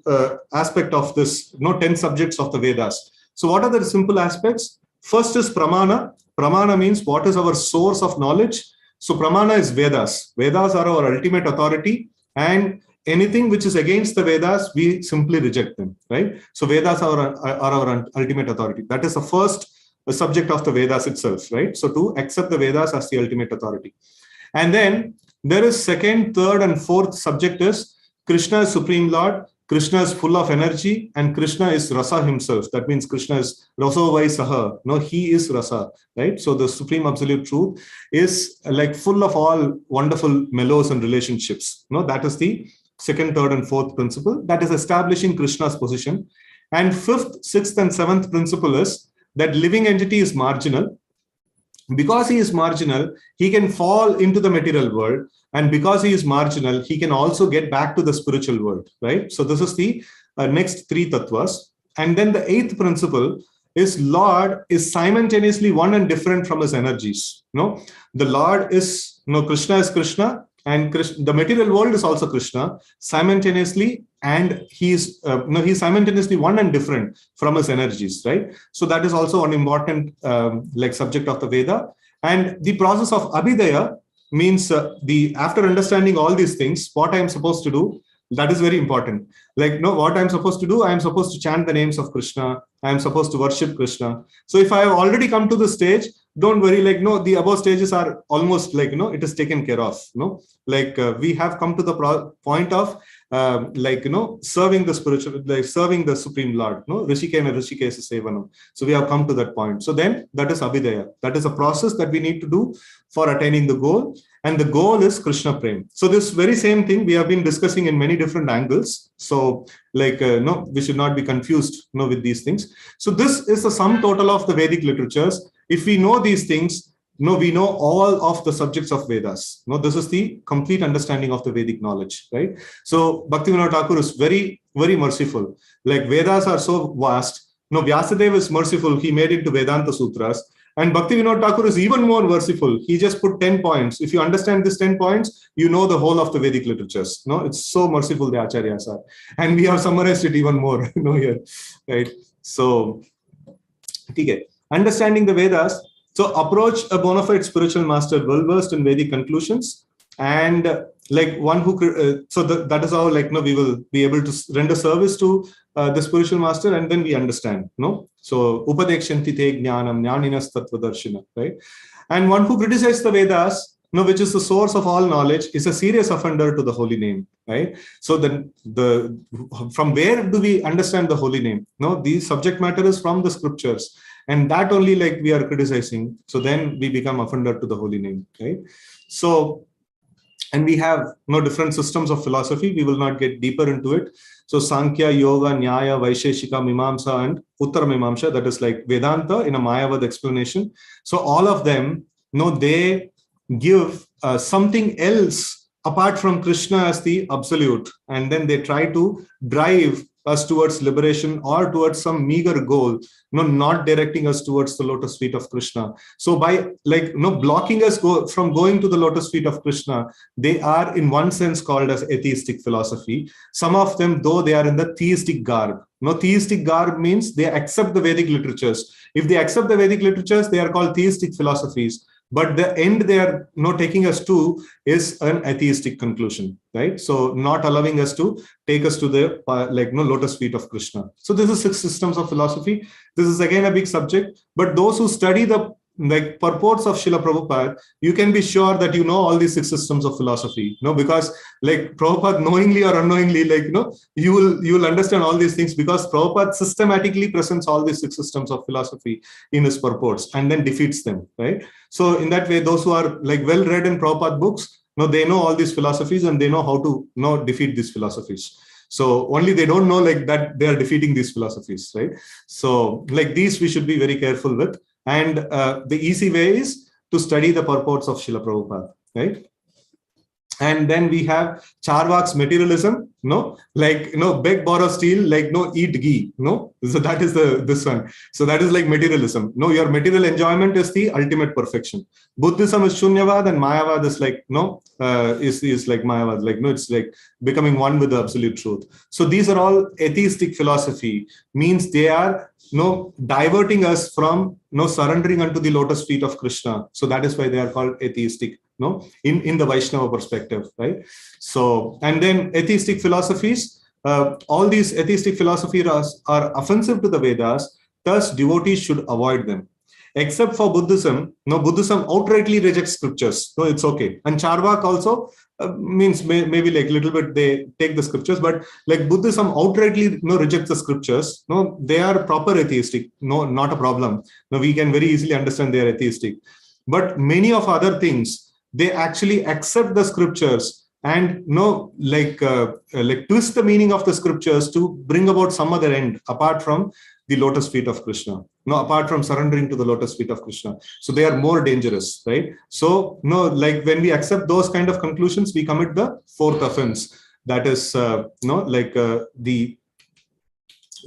S1: aspect of this, 10 subjects of the Vedas. So what are the simple aspects? First is Pramana. Pramana means what is our source of knowledge. So Pramana is Vedas. Vedas are our ultimate authority, and anything which is against the Vedas, we simply reject them, right? So Vedas are our ultimate authority. That is the first subject of the Vedas itself, right? So to accept the Vedas as the ultimate authority. And then there is second, third, and fourth subject is Krishna is Supreme Lord, Krishna is full of energy, and Krishna is Rasa himself. That means Krishna is Raso Vai Saha. He is Rasa, right? So the Supreme Absolute Truth is like full of all wonderful mellows and relationships. That is the second, third, and fourth principle. That is establishing Krishna's position. And fifth, sixth, and seventh principle is that living entity is marginal. Because he is marginal, he can fall into the material world. And because he is marginal, he can also get back to the spiritual world, right? So this is the next 3 tattvas. And then the 8th principle is Lord is simultaneously one and different from his energies. The Lord is, Krishna is Krishna, and the material world is also Krishna simultaneously, and he's simultaneously one and different from his energies, right? So that is also an important subject of the Veda. And the process of Abhideya means after understanding all these things, what I am supposed to do, that is very important. What I'm supposed to do, I am supposed to chant the names of Krishna. I am supposed to worship Krishna. So if I have already come to the stage, don't worry, the above stages are almost it is taken care of. We have come to the point of serving the spiritual, like serving the Supreme Lord. No, Rishikena Rishikesa Sevanam. So we have come to that point. So then that is Abhidaya. That is a process that we need to do for attaining the goal. And the goal is Krishna Prem. So this very same thing we have been discussing in many different angles. So no, we should not be confused with these things. So this is the sum total of the Vedic literatures. If we know these things, we know all of the subjects of Vedas. This is the complete understanding of the Vedic knowledge, right? So Bhaktivinoda Thakur is very, very merciful. Like Vedas are so vast. Vyasadeva is merciful. He made it to Vedanta Sutras. And Bhaktivinoda Thakur is even more merciful. He just put 10 points. If you understand these 10 points, you know the whole of the Vedic literatures. It's so merciful, the Acharyas are. And we have summarized it even more here, right? So, okay. Understanding the Vedas. So approach a bona fide spiritual master well-versed in Vedic conclusions, and one who, so that is how we will be able to render service to the spiritual master, and then we understand, So upadekshanti te jnanam jnaninas tattvadarshina, right? And one who criticizes the Vedas, which is the source of all knowledge, is a serious offender to the holy name, right? So then from where do we understand the holy name? The subject matter is from the scriptures. And that only we are criticizing. So then we become offender to the holy name, right? So, and we have different systems of philosophy. We will not get deeper into it. So Sankhya, Yoga, Nyaya, Vaisheshika, Mimamsa, and Uttara Mimamsa, that is like Vedanta in a Mayavad explanation. So all of them, they give something else apart from Krishna as the absolute. And then they try to drive us towards liberation or towards some meager goal, not directing us towards the lotus feet of Krishna. So by blocking us from going to the lotus feet of Krishna, they are in one sense called as atheistic philosophy. Some of them, though, they are in the theistic garb. Theistic garb means they accept the Vedic literatures. If they accept the Vedic literatures, they are called theistic philosophies. But the end they are taking us to is an atheistic conclusion, right? So not allowing us to take us to the lotus feet of Krishna. So this is 6 systems of philosophy. This is again a big subject. But those who study the purports of Srila Prabhupada, you can be sure that you know all these 6 systems of philosophy. Because Prabhupada, knowingly or unknowingly, you will understand all these things, because Prabhupada systematically presents all these 6 systems of philosophy in his purports and then defeats them, right? So in that way, those who are well read in Prabhupada books, they know all these philosophies and they know how to defeat these philosophies. So only they don't know that they are defeating these philosophies, right? So these we should be very careful with. And the easy way is to study the purports of Srila Prabhupada, right? And then we have Charvak's materialism, beg, borrow, steal, eat ghee, So that is this one. So that is materialism. Your material enjoyment is the ultimate perfection. Buddhism is Shunyavad, and Mayavad is is like Mayavad, it's becoming one with the absolute truth. So these are all atheistic philosophy, means they are diverting us from surrendering unto the lotus feet of Krishna. So that is why they are called atheistic, in the Vaishnava perspective, right? So, and then atheistic philosophies, all these atheistic philosophies are offensive to the Vedas, thus devotees should avoid them. Except for Buddhism, Buddhism outrightly rejects scriptures. It's okay. And Charvak also means maybe little bit they take the scriptures, but Buddhism outrightly rejects the scriptures. They are proper atheistic. Not a problem. We can very easily understand they are atheistic. But many of other things, they actually accept the scriptures and twist the meaning of the scriptures to bring about some other end apart from the lotus feet of Krishna. Apart from surrendering to the lotus feet of Krishna. So they are more dangerous, right? So when we accept those kind of conclusions, we commit the 4th offense. That is the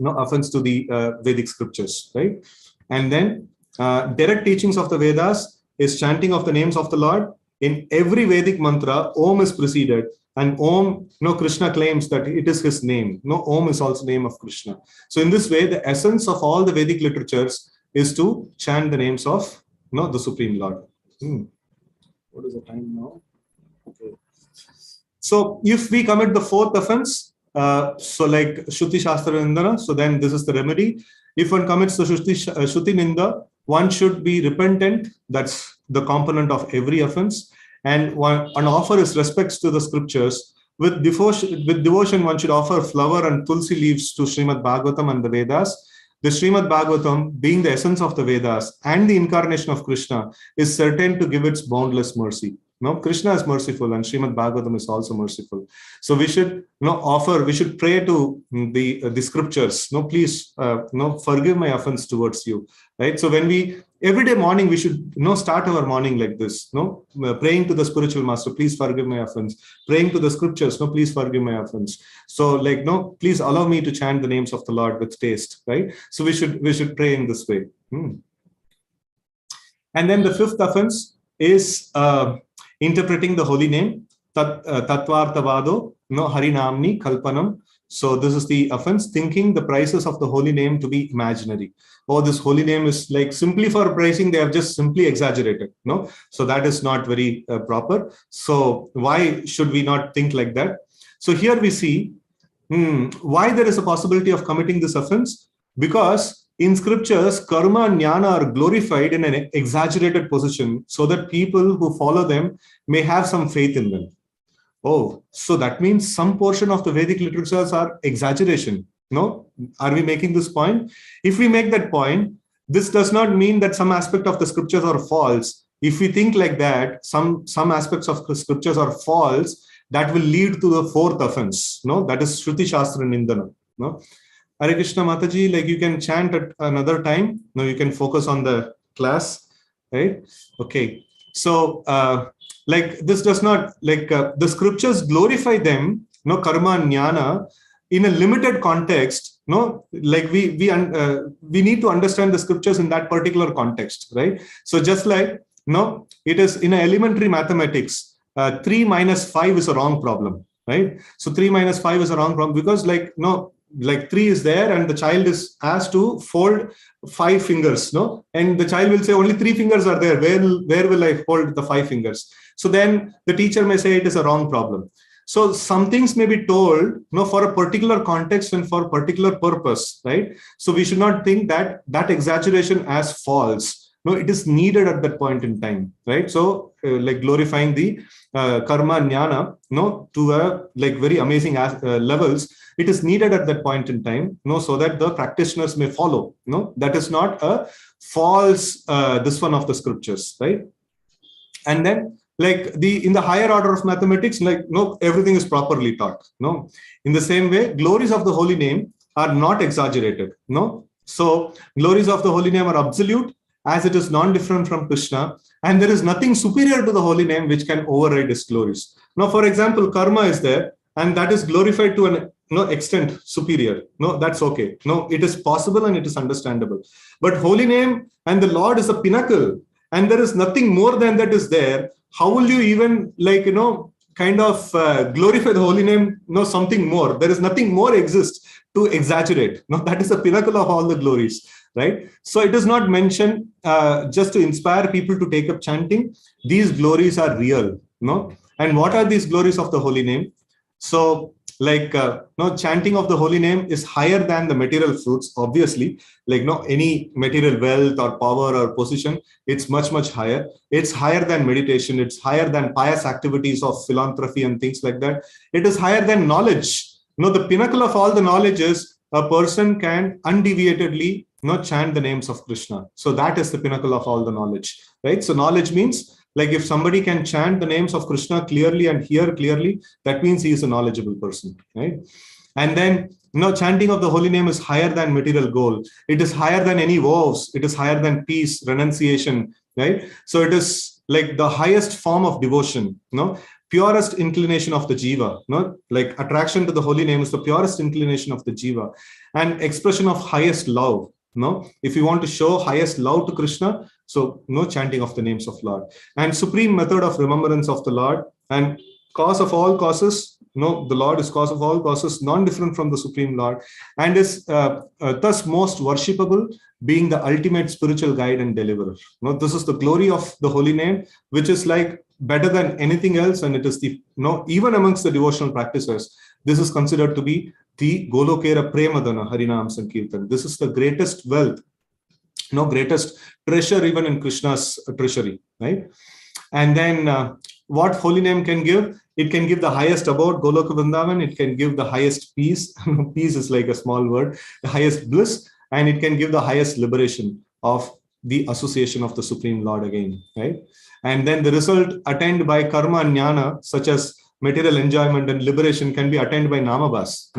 S1: offense to the Vedic scriptures, right? And then direct teachings of the Vedas is chanting of the names of the Lord. In every Vedic mantra, Om is preceded, and Om, Krishna claims that it is his name. Om is also name of Krishna. So in this way, the essence of all the Vedic literatures is to chant the names of the Supreme Lord. What is the time now? Okay. So if we commit the 4th offense, Shruti Shastra Nindana, so then this is the remedy. If one commits the Shruti Ninda, one should be repentant. That's the component of every offense. And offer his respects to the scriptures. with devotion, one should offer flower and tulsi leaves to Srimad Bhagavatam and the Vedas. The Srimad Bhagavatam, being the essence of the Vedas and the incarnation of Krishna, is certain to give its boundless mercy. No, Krishna is merciful, and Srimad Bhagavatam is also merciful. So we should we should pray to the scriptures. No, please, forgive my offense towards you. Right. So when every day morning, we should start our morning like this. Praying to the spiritual master, please forgive my offense. Praying to the scriptures, please forgive my offense. So please allow me to chant the names of the Lord with taste. Right. So we should pray in this way. And then the fifth offense is interpreting the holy name, Tatvartavado, Harinamni, Kalpanam. So this is the offense, thinking the prices of the holy name to be imaginary. Oh, this holy name is like simply for praising, they have just simply exaggerated. No, so that is not very proper. So why should we not think like that? So here we see why there is a possibility of committing this offense. Because in scriptures, karma and jnana are glorified in an exaggerated position so that people who follow them may have some faith in them. Oh, so that means some portion of the Vedic literatures are exaggeration. No? Are we making this point? If we make that point, this does not mean that some aspect of the scriptures are false. If we think like that, some aspects of the scriptures are false, that will lead to the fourth offense. No, that is Shruti Shastra Nindana. No, Hare Krishna Mataji, like you can chant at another time. No, you can focus on the class, right? Okay. So, like this does not the scriptures glorify them, karma and jnana in a limited context. Like we need to understand the scriptures in that particular context, right? So just like it is in elementary mathematics, 3 minus 5 is a wrong problem, right? So 3 minus 5 is a wrong problem because like 3 is there and the child is asked to fold 5 fingers, and the child will say only 3 fingers are there. Where will I hold the 5 fingers? So then the teacher may say it is a wrong problem. So some things may be told, for a particular context and for a particular purpose, right? So we should not think that exaggeration as false. No, it is needed at that point in time, right? So like glorifying the karma and jnana, to a very amazing levels. It is needed at that point in time, so that the practitioners may follow. That is not a false this one of the scriptures, right? And then in the higher order of mathematics, everything is properly taught. In the same way, glories of the holy name are not exaggerated. So glories of the holy name are absolute, as it is non-different from Krishna, and there is nothing superior to the holy name which can override its glories. Now, for example, karma is there, and that is glorified to an extent superior. No, that's okay. No, it is possible and it is understandable. But holy name and the Lord is a pinnacle, and there is nothing more than that is there. How will you even glorify the holy name? Something more. There is nothing more exists to exaggerate. That is the pinnacle of all the glories, right? So it is not mentioned just to inspire people to take up chanting. These glories are real. And what are these glories of the holy name? So chanting of the holy name is higher than the material fruits, obviously. Any material wealth or power or position, it's much, much higher. It's higher than meditation. It's higher than pious activities of philanthropy and things like that. It is higher than knowledge. The pinnacle of all the knowledge is a person can undeviatedly chant the names of Krishna. So that is the pinnacle of all the knowledge, right? So knowledge means if somebody can chant the names of Krishna clearly and hear clearly, that means he is a knowledgeable person, right? And then, chanting of the holy name is higher than material goal. It is higher than any vows. It is higher than peace, renunciation, right? So it is the highest form of devotion, purest inclination of the jiva, attraction to the holy name is the purest inclination of the jiva, and expression of highest love. If you want to show highest love to Krishna, so chanting of the names of Lord, and supreme method of remembrance of the Lord, and cause of all causes. The Lord is cause of all causes, non-different from the Supreme Lord, and is thus most worshipable, being the ultimate spiritual guide and deliverer. This is the glory of the holy name, which is better than anything else, and it is the even amongst the devotional practices, this is considered to be the Golokera Premadana Harinam Sankirtan. This is the greatest wealth, greatest treasure even in Krishna's treasury, right? And then what holy name can give? It can give the highest about Goloka Vrindavan. It can give the highest peace. Peace is like a small word. The highest bliss, and it can give the highest liberation of the association of the Supreme Lord again, right? And then the result attained by karma and jnana, such as material enjoyment and liberation, can be attained by namabhas.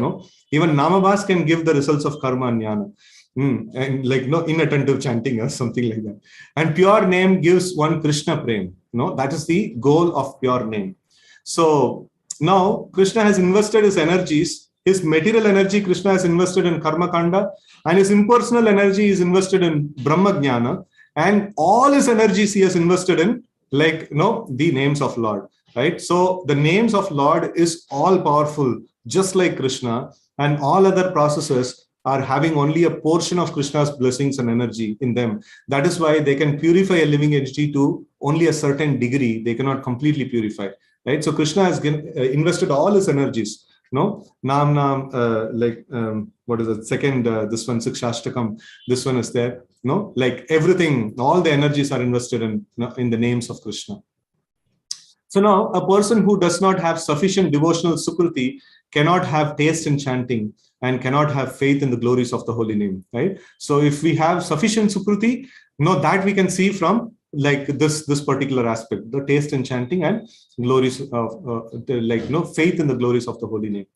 S1: Even namabhas can give the results of karma and jnana. And like inattentive chanting or something like that. And pure name gives one Krishna prem. That is the goal of pure name. So now Krishna has invested his energies. His material energy Krishna has invested in karma kanda, and his impersonal energy is invested in brahma jnana, and all his energies he has invested in the names of Lord, right? So the names of Lord is all powerful, just like Krishna, and all other processes are having only a portion of Krishna's blessings and energy in them. That is why they can purify a living entity to only a certain degree. They cannot completely purify, right? So Krishna has invested all his energies. Nam, what is it? Second, this one, Sikshashtakam, this one is there. Like everything, all the energies are invested in the names of Krishna. So now a person who does not have sufficient devotional sukriti cannot have taste in chanting and cannot have faith in the glories of the holy name, right? So if we have sufficient sukriti, that we can see from like this particular aspect, the taste in chanting and glories of faith in the glories of the holy name.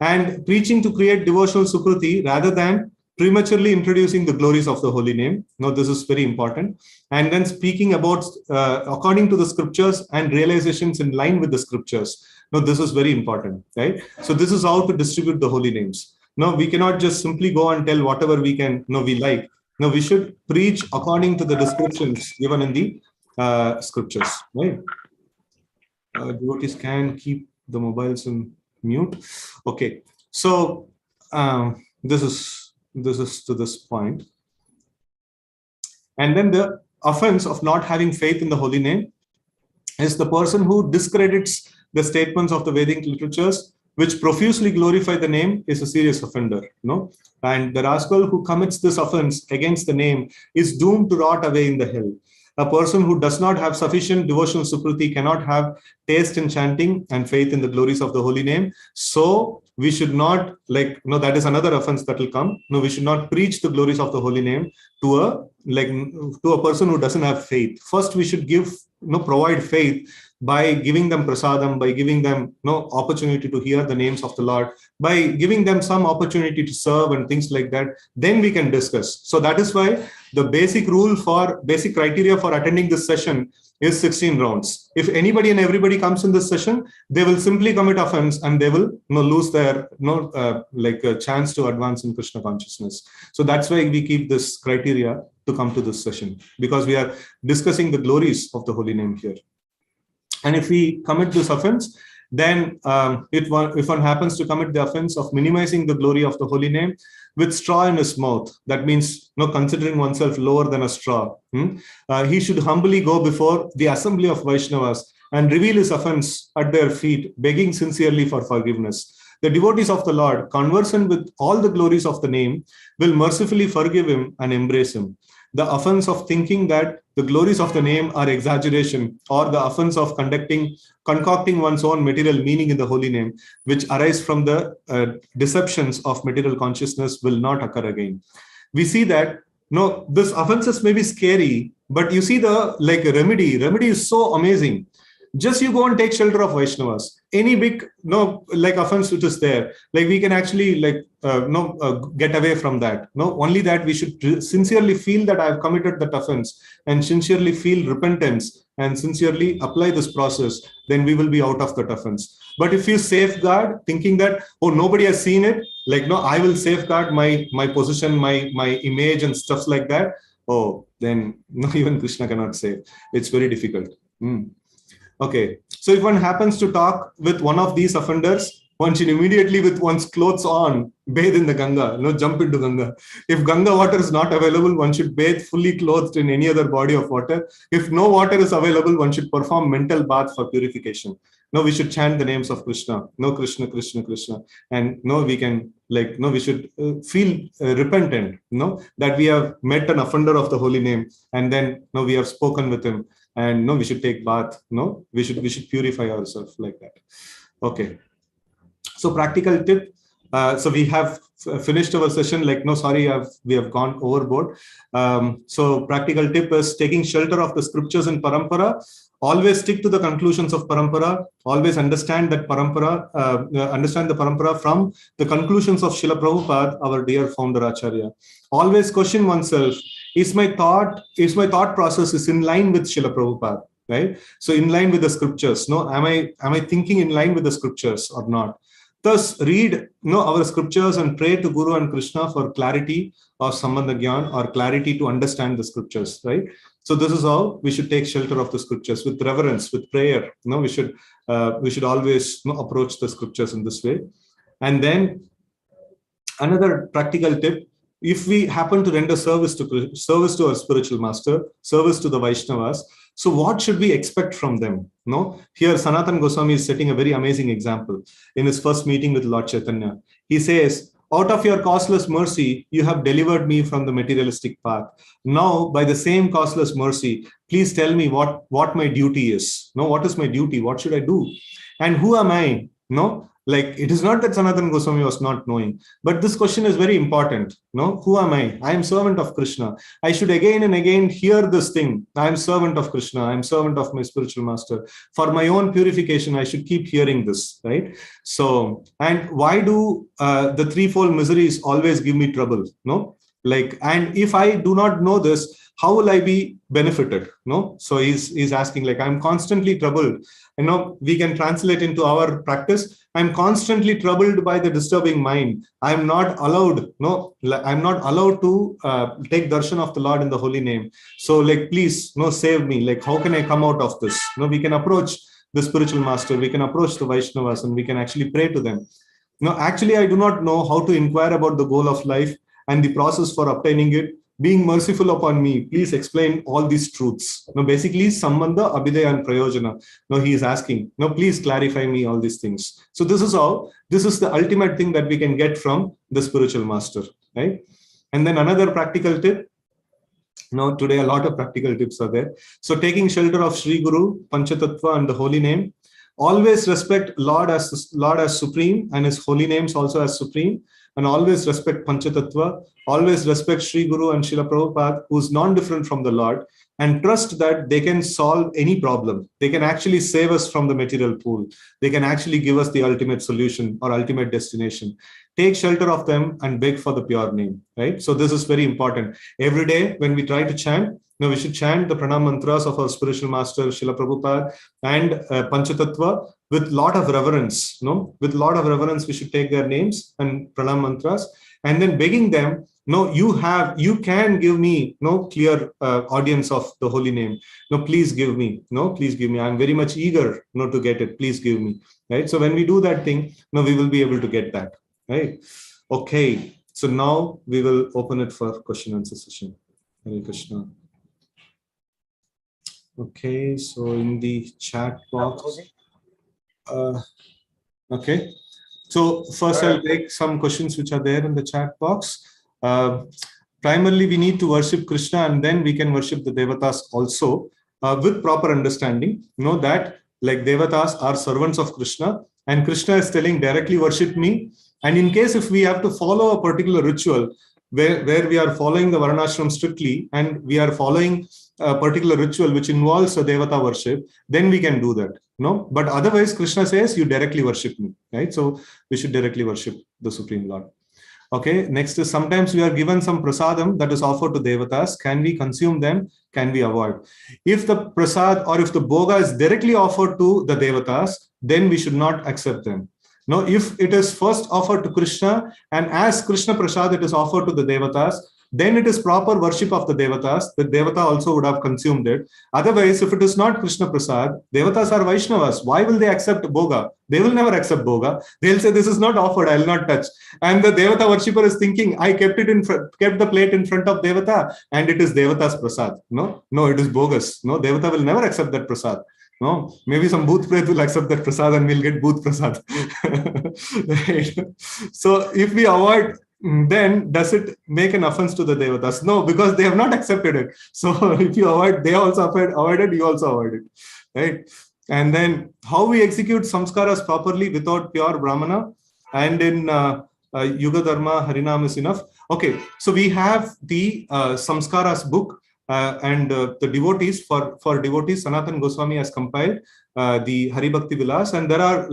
S1: And preaching to create devotional sukriti rather than prematurely introducing the glories of the holy name. This is very important. And then speaking about according to the scriptures and realizations in line with the scriptures. This is very important, right? So this is how to distribute the holy names. We cannot just simply go and tell whatever we can, we like. We should preach according to the descriptions given in the scriptures, right? Devotees can keep the mobiles in mute. Okay, so this is to this point. And then the offense of not having faith in the holy name is the person who discredits the statements of the Vedic literatures which profusely glorify the name is a serious offender. And the rascal who commits this offense against the name is doomed to rot away in the hell. A person who does not have sufficient devotional sukriti cannot have taste in chanting and faith in the glories of the holy name. So we should not that is another offense that will come. We should not preach the glories of the holy name to a person who doesn't have faith. First, we should provide faith by giving them prasadam, by giving them opportunity to hear the names of the Lord, by giving them some opportunity to serve and things like that. Then we can discuss. So that is why the basic criteria for attending this session is 16 rounds. If anybody and everybody comes in this session, they will simply commit offense and they will lose their a chance to advance in Krishna consciousness. So that's why we keep this criteria to come to this session, because we are discussing the glories of the holy name here. And if we commit this offense, then if one happens to commit the offense of minimizing the glory of the holy name with straw in his mouth, that means considering oneself lower than a straw, he should humbly go before the assembly of Vaishnavas and reveal his offense at their feet, begging sincerely for forgiveness. The devotees of the Lord, conversant with all the glories of the name, will mercifully forgive him and embrace him. The offense of thinking that the glories of the name are exaggeration, or the offense of concocting one's own material meaning in the holy name, which arise from the deceptions of material consciousness, will not occur again. We see that, this offenses may be scary, but you see the remedy. Remedy is so amazing. Just you go and take shelter of Vaishnavas. Any big offense which is there, we can actually get away from that. Only that we should sincerely feel that I have committed that offense and sincerely feel repentance and sincerely apply this process. Then we will be out of that offense. But if you safeguard thinking that, oh, nobody has seen it, I will safeguard my position, my image and stuff like that. Oh, then even Krishna cannot save. It's very difficult. Okay, so if one happens to talk with one of these offenders, one should immediately, with one's clothes on, bathe in the Ganga, jump into Ganga. If Ganga water is not available, one should bathe fully clothed in any other body of water. If no water is available, one should perform mental bath for purification. We should chant the names of Krishna. Krishna, Krishna, Krishna. And we can, we should feel repentant, that we have met an offender of the holy name. And then, we have spoken with him. and no, we should take bath. No, we should purify ourselves like that. Okay. So practical tip. So we have finished our session. Like, no, sorry, we have gone overboard. So practical tip is taking shelter of the scriptures in Parampara. Always stick to the conclusions of Parampara. Always understand that Parampara, understand the Parampara from the conclusions of Srila Prabhupada, our dear founder Acharya. Always question oneself: is my thought process is in line with Srila Prabhupada? Right? So in line with the scriptures. No, am I thinking in line with the scriptures or not? Thus, read our scriptures and pray to Guru and Krishna for clarity of Sambandha Gyan, or clarity to understand the scriptures, right? So this is how we should take shelter of the scriptures, with reverence, with prayer. We should always approach the scriptures in this way. And then another practical tip: if we happen to render service to our spiritual master, service to the Vaishnavas, so what should we expect from them? Here Sanatana Goswami is setting a very amazing example in his first meeting with Lord Chaitanya. He says, out of your causeless mercy, you have delivered me from the materialistic path. Now, by the same causeless mercy, please tell me what my duty is. What is my duty? What should I do? And who am I? Like, it is not that Sanatana Goswami was not knowing, but this question is very important. Who am I? I am servant of Krishna. I should again and again hear this thing. I am servant of Krishna. I am servant of my spiritual master. For my own purification, I should keep hearing this, right? So, and why do the threefold miseries always give me trouble? Like, and if I do not know this, how will I be benefited? So he's asking, like, I'm constantly troubled. We can translate into our practice. I'm constantly troubled by the disturbing mind. I'm not allowed to take darshan of the Lord in the holy name. So, like, please, save me. Like, how can I come out of this? We can approach the spiritual master. We can approach the Vaishnavas, and we can actually pray to them. Actually, I do not know how to inquire about the goal of life and the process for obtaining it. Being merciful upon me, please explain all these truths. Basically, Sambandha, Abhidaya, and Prayojana. He is asking, please clarify me all these things. So this is the ultimate thing that we can get from the spiritual master, right? And then another practical tip. Today a lot of practical tips are there. So taking shelter of Sri Guru, Panchatattva, and the holy name. Always respect Lord as supreme, and his holy names also as supreme. And always respect Panchatattva, always respect Sri Guru and Srila Prabhupada, who is non-different from the Lord, and trust that they can solve any problem. They can actually save us from the material pool. They can actually give us the ultimate solution or ultimate destination. Take shelter of them and beg for the pure name, right? So this is very important. Every day when we try to chant, we should chant the pranam mantras of our spiritual master, Srila Prabhupada, and Panchatattva with lot of reverence. With lot of reverence, we should take their names and pranam mantras, and then begging them, you can give me clear audience of the holy name. Please give me. Please give me. I'm very much eager to get it. Please give me. Right. So when we do that thing, we will be able to get that. Right. Okay. So now we will open it for question and answer session. Hare Krishna. Okay, so in the chat box, okay. So first I'll take some questions which are there in the chat box. Primarily, we need to worship Krishna, and then we can worship the Devatas also with proper understanding. That like Devatas are servants of Krishna, and Krishna is telling directly worship me. And in case if we have to follow a particular ritual where we are following the Varnashram strictly, and we are following a particular ritual which involves a Devata worship, then we can do that. But otherwise, Krishna says you directly worship me, right? So we should directly worship the Supreme Lord. Okay, next is sometimes we are given some prasadam that is offered to Devatas. Can we consume them? Can we avoid? If the prasad or if the bhoga is directly offered to the Devatas, then we should not accept them. If it is first offered to Krishna, and as Krishna prasad it is offered to the Devatas, then it is proper worship of the Devatas. The Devata also would have consumed it. Otherwise, if it is not Krishna prasad, Devatas are Vaishnavas. Why will they accept bhoga? They will never accept bhoga. They'll say, this is not offered, I will not touch. And the Devata worshipper is thinking, I kept the plate in front of Devata, and it is Devata's prasad. No, it is bogus. No, Devata will never accept that prasad. No, maybe some Bhut Pret will accept that prasad and we'll get Bhut prasad. Right? So if we avoid then does it make an offense to the devatas? No, because they have not accepted it. So if you avoid, they also avoid it, you also avoid it, right? And then how we execute samskaras properly without pure brahmana, and in Yuga Dharma, Harinam is enough. Okay, so we have the samskaras book, and the devotees, for devotees, Sanatan Goswami has compiled the Hari Bhakti Vilas, and there are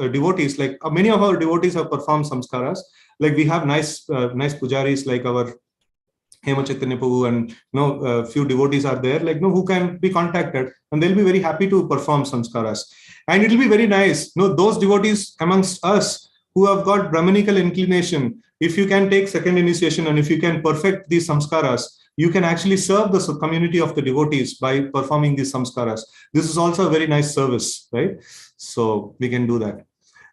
S1: devotees, like many of our devotees have performed samskaras. Like we have nice pujaris like our Hema Chaitanya Prabhu, and few devotees are there, like who can be contacted, and they'll be very happy to perform samskaras. And it'll be very nice, those devotees amongst us who have got Brahmanical inclination, if you can take second initiation and if you can perfect these samskaras, you can actually serve the community of the devotees by performing these samskaras. This is also a very nice service, right? So we can do that.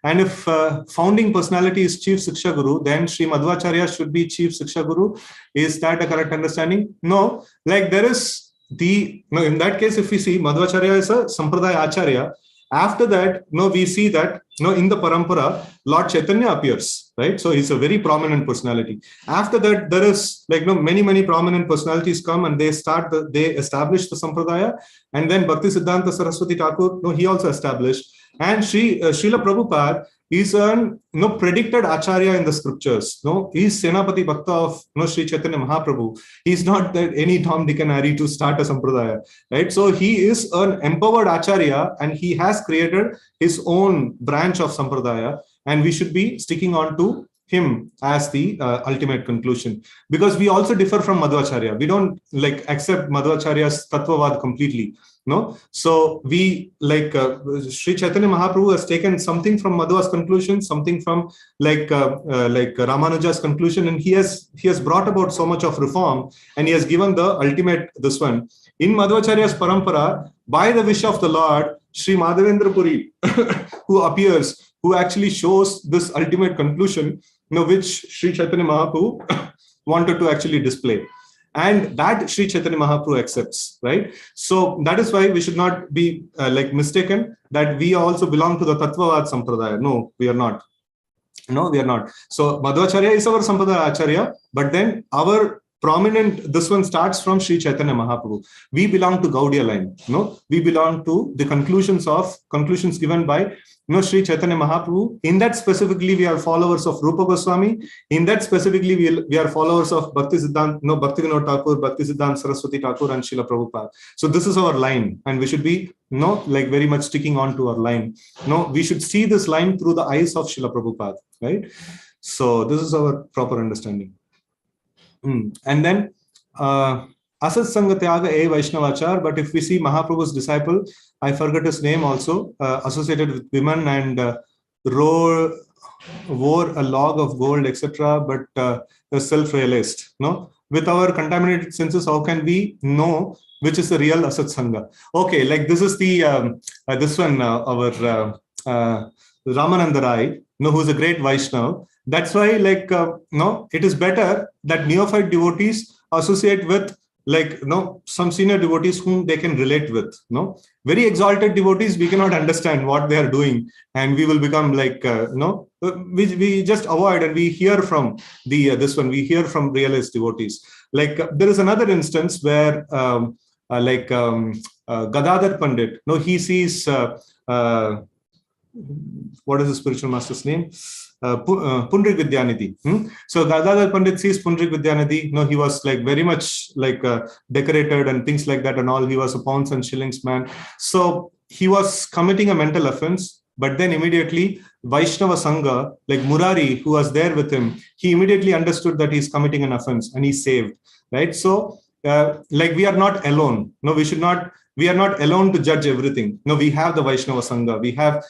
S1: And if founding personality is Chief Siksha Guru, then Sri Madhvacharya should be Chief Siksha Guru. Is that a correct understanding? No, like there is in that case, if we see Madhvacharya is a Sampradaya Acharya, after that, we see that in the Parampara, Lord Chaitanya appears, right? So he's a very prominent personality. After that, there is many prominent personalities come and they establish the Sampradaya, and then Bhakti Siddhanta Saraswati Thakur, he also established. And Srila Prabhupada is a predicted Acharya in the scriptures. He is Senapati Bhakta of Sri Chaitanya Mahaprabhu. He is not any Tom, Dick and Harry to start a Sampradaya, right? So he is an empowered Acharya and he has created his own branch of Sampradaya, and we should be sticking on to him as the ultimate conclusion, because we also differ from Madhvacharya. We don't accept Madhvacharya's Tattvavad completely. No, so we Sri Chaitanya Mahaprabhu has taken something from Madhva's conclusion, something from Ramanuja's conclusion, and he has brought about so much of reform, and he has given the ultimate this one. In Madhvacharya's Parampara, by the wish of the Lord, Sri Madhavendra Puri, who appears, who actually shows this ultimate conclusion, which Sri Chaitanya Mahaprabhu wanted to actually display. And that Sri Chaitanya Mahaprabhu accepts, right? So that is why we should not be mistaken that we also belong to the Tattvavad Sampradaya. No, we are not. No, we are not. So Madhvacharya is our Sampradaya Acharya, but then our prominent, this one starts from Sri Chaitanya Mahaprabhu. We belong to Gaudiya line. We belong to the conclusions given by Sri Chaitanya Mahaprabhu. In that specifically, we are followers of Rupa Goswami. In that specifically, we are followers of Bhakti Siddhanta, Bhakti Vinod Thakur, Bhakti Siddhanta Saraswati Thakur, and Srila Prabhupada. So this is our line, and we should be very much sticking on to our line. We should see this line through the eyes of Srila Prabhupada, right? So this is our proper understanding. And then Asat Sangha Tyaga A Vaishnavachar, but if we see Mahaprabhu's disciple, I forgot his name also, associated with women and wore a log of gold, etc., but self-realized. With our contaminated senses, how can we know which is the real Asat Sangha? Okay, this is the this one, our Ramananda Rai, who is a great Vaishnava. That's why, it is better that neophyte devotees associate with, some senior devotees whom they can relate with. Very exalted devotees, we cannot understand what they are doing, and we will become we just avoid, and we hear from this one. We hear from realized devotees. There is another instance where, Gadadhar Pandit. He sees what is the spiritual master's name? Pundrik Vidyanidhi. So Gadadhar Pandit sees Pundrik Vidyanidhi. He was very much decorated and things like that and all. He was a pounds and shillings man. So he was committing a mental offense, but then immediately Vaishnava Sangha, Murari, who was there with him, he immediately understood that he's committing an offense and he's saved, right? So we are not alone. We are not alone to judge everything. We have the Vaishnava Sangha. We have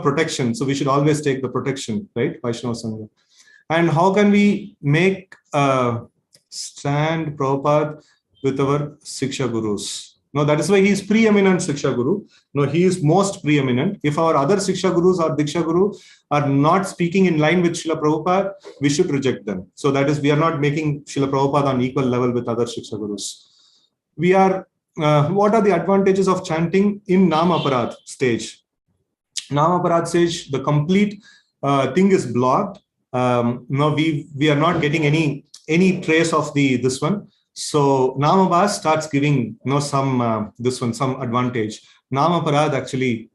S1: protection. So we should always take the protection, right? Vaishnava Sangha. And how can we make stand Prabhupada with our Siksha Gurus? That is why he is preeminent Siksha Guru. He is most preeminent. If our other Siksha Gurus or Diksha Guru are not speaking in line with Srila Prabhupada, we should reject them. So that is, we are not making Srila Prabhupada on equal level with other Siksha Gurus. We are what are the advantages of chanting in Namaparad stage? Namaparad stage, the complete thing is blocked, no, we are not getting any trace of this one. So Namabhas starts giving some this one some advantage. Namaparad actually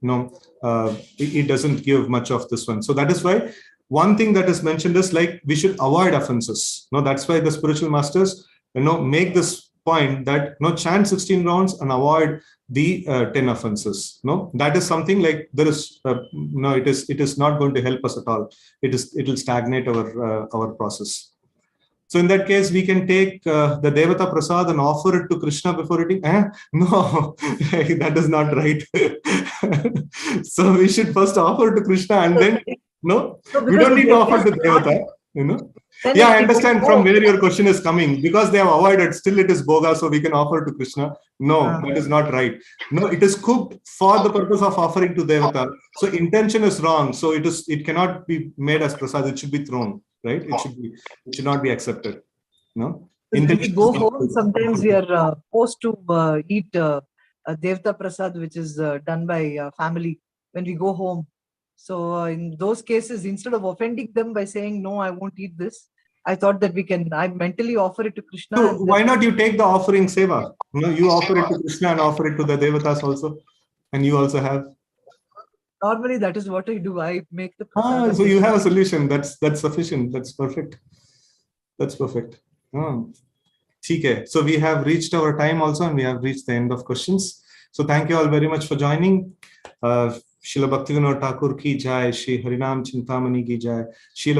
S1: it doesn't give much of this one. So that is why one thing that is mentioned is like we should avoid offenses. No, that's why the spiritual masters make this point that chant 16 rounds and avoid the 10 offenses. No, that is something like there is it is not going to help us at all. It will stagnate our process. So in that case, we can take the Devata Prasad and offer it to Krishna before eating. No, that is not right. So we should first offer to Krishna and then we don't need to offer to Devata. Yeah, I understand from where your question is coming. Because they have avoided, still it is Bhoga, so we can offer to Krishna. No, that is not right. No, it is cooked for the purpose of offering to Devata. So intention is wrong. So it cannot be made as prasad. It should be thrown, right? It should not be accepted. No.
S2: When we go home, sometimes we are forced to eat Devta Prasad, which is done by family when we go home. So in those cases, instead of offending them by saying, no, I won't eat this, I thought that I mentally offer it to Krishna.
S1: So why not you take the offering seva? You offer it to Krishna and offer it to the Devatas also. And you also have.
S2: Normally, that is what I do. I make the.
S1: So you have a solution. That's sufficient. That's perfect. That's perfect. Okay. So we have reached our time also, and we have reached the end of questions. So thank you all very much for joining. Srila Bhaktivinoda Thakur ki jai, Shri Harinam Cintamani ki jai, Srila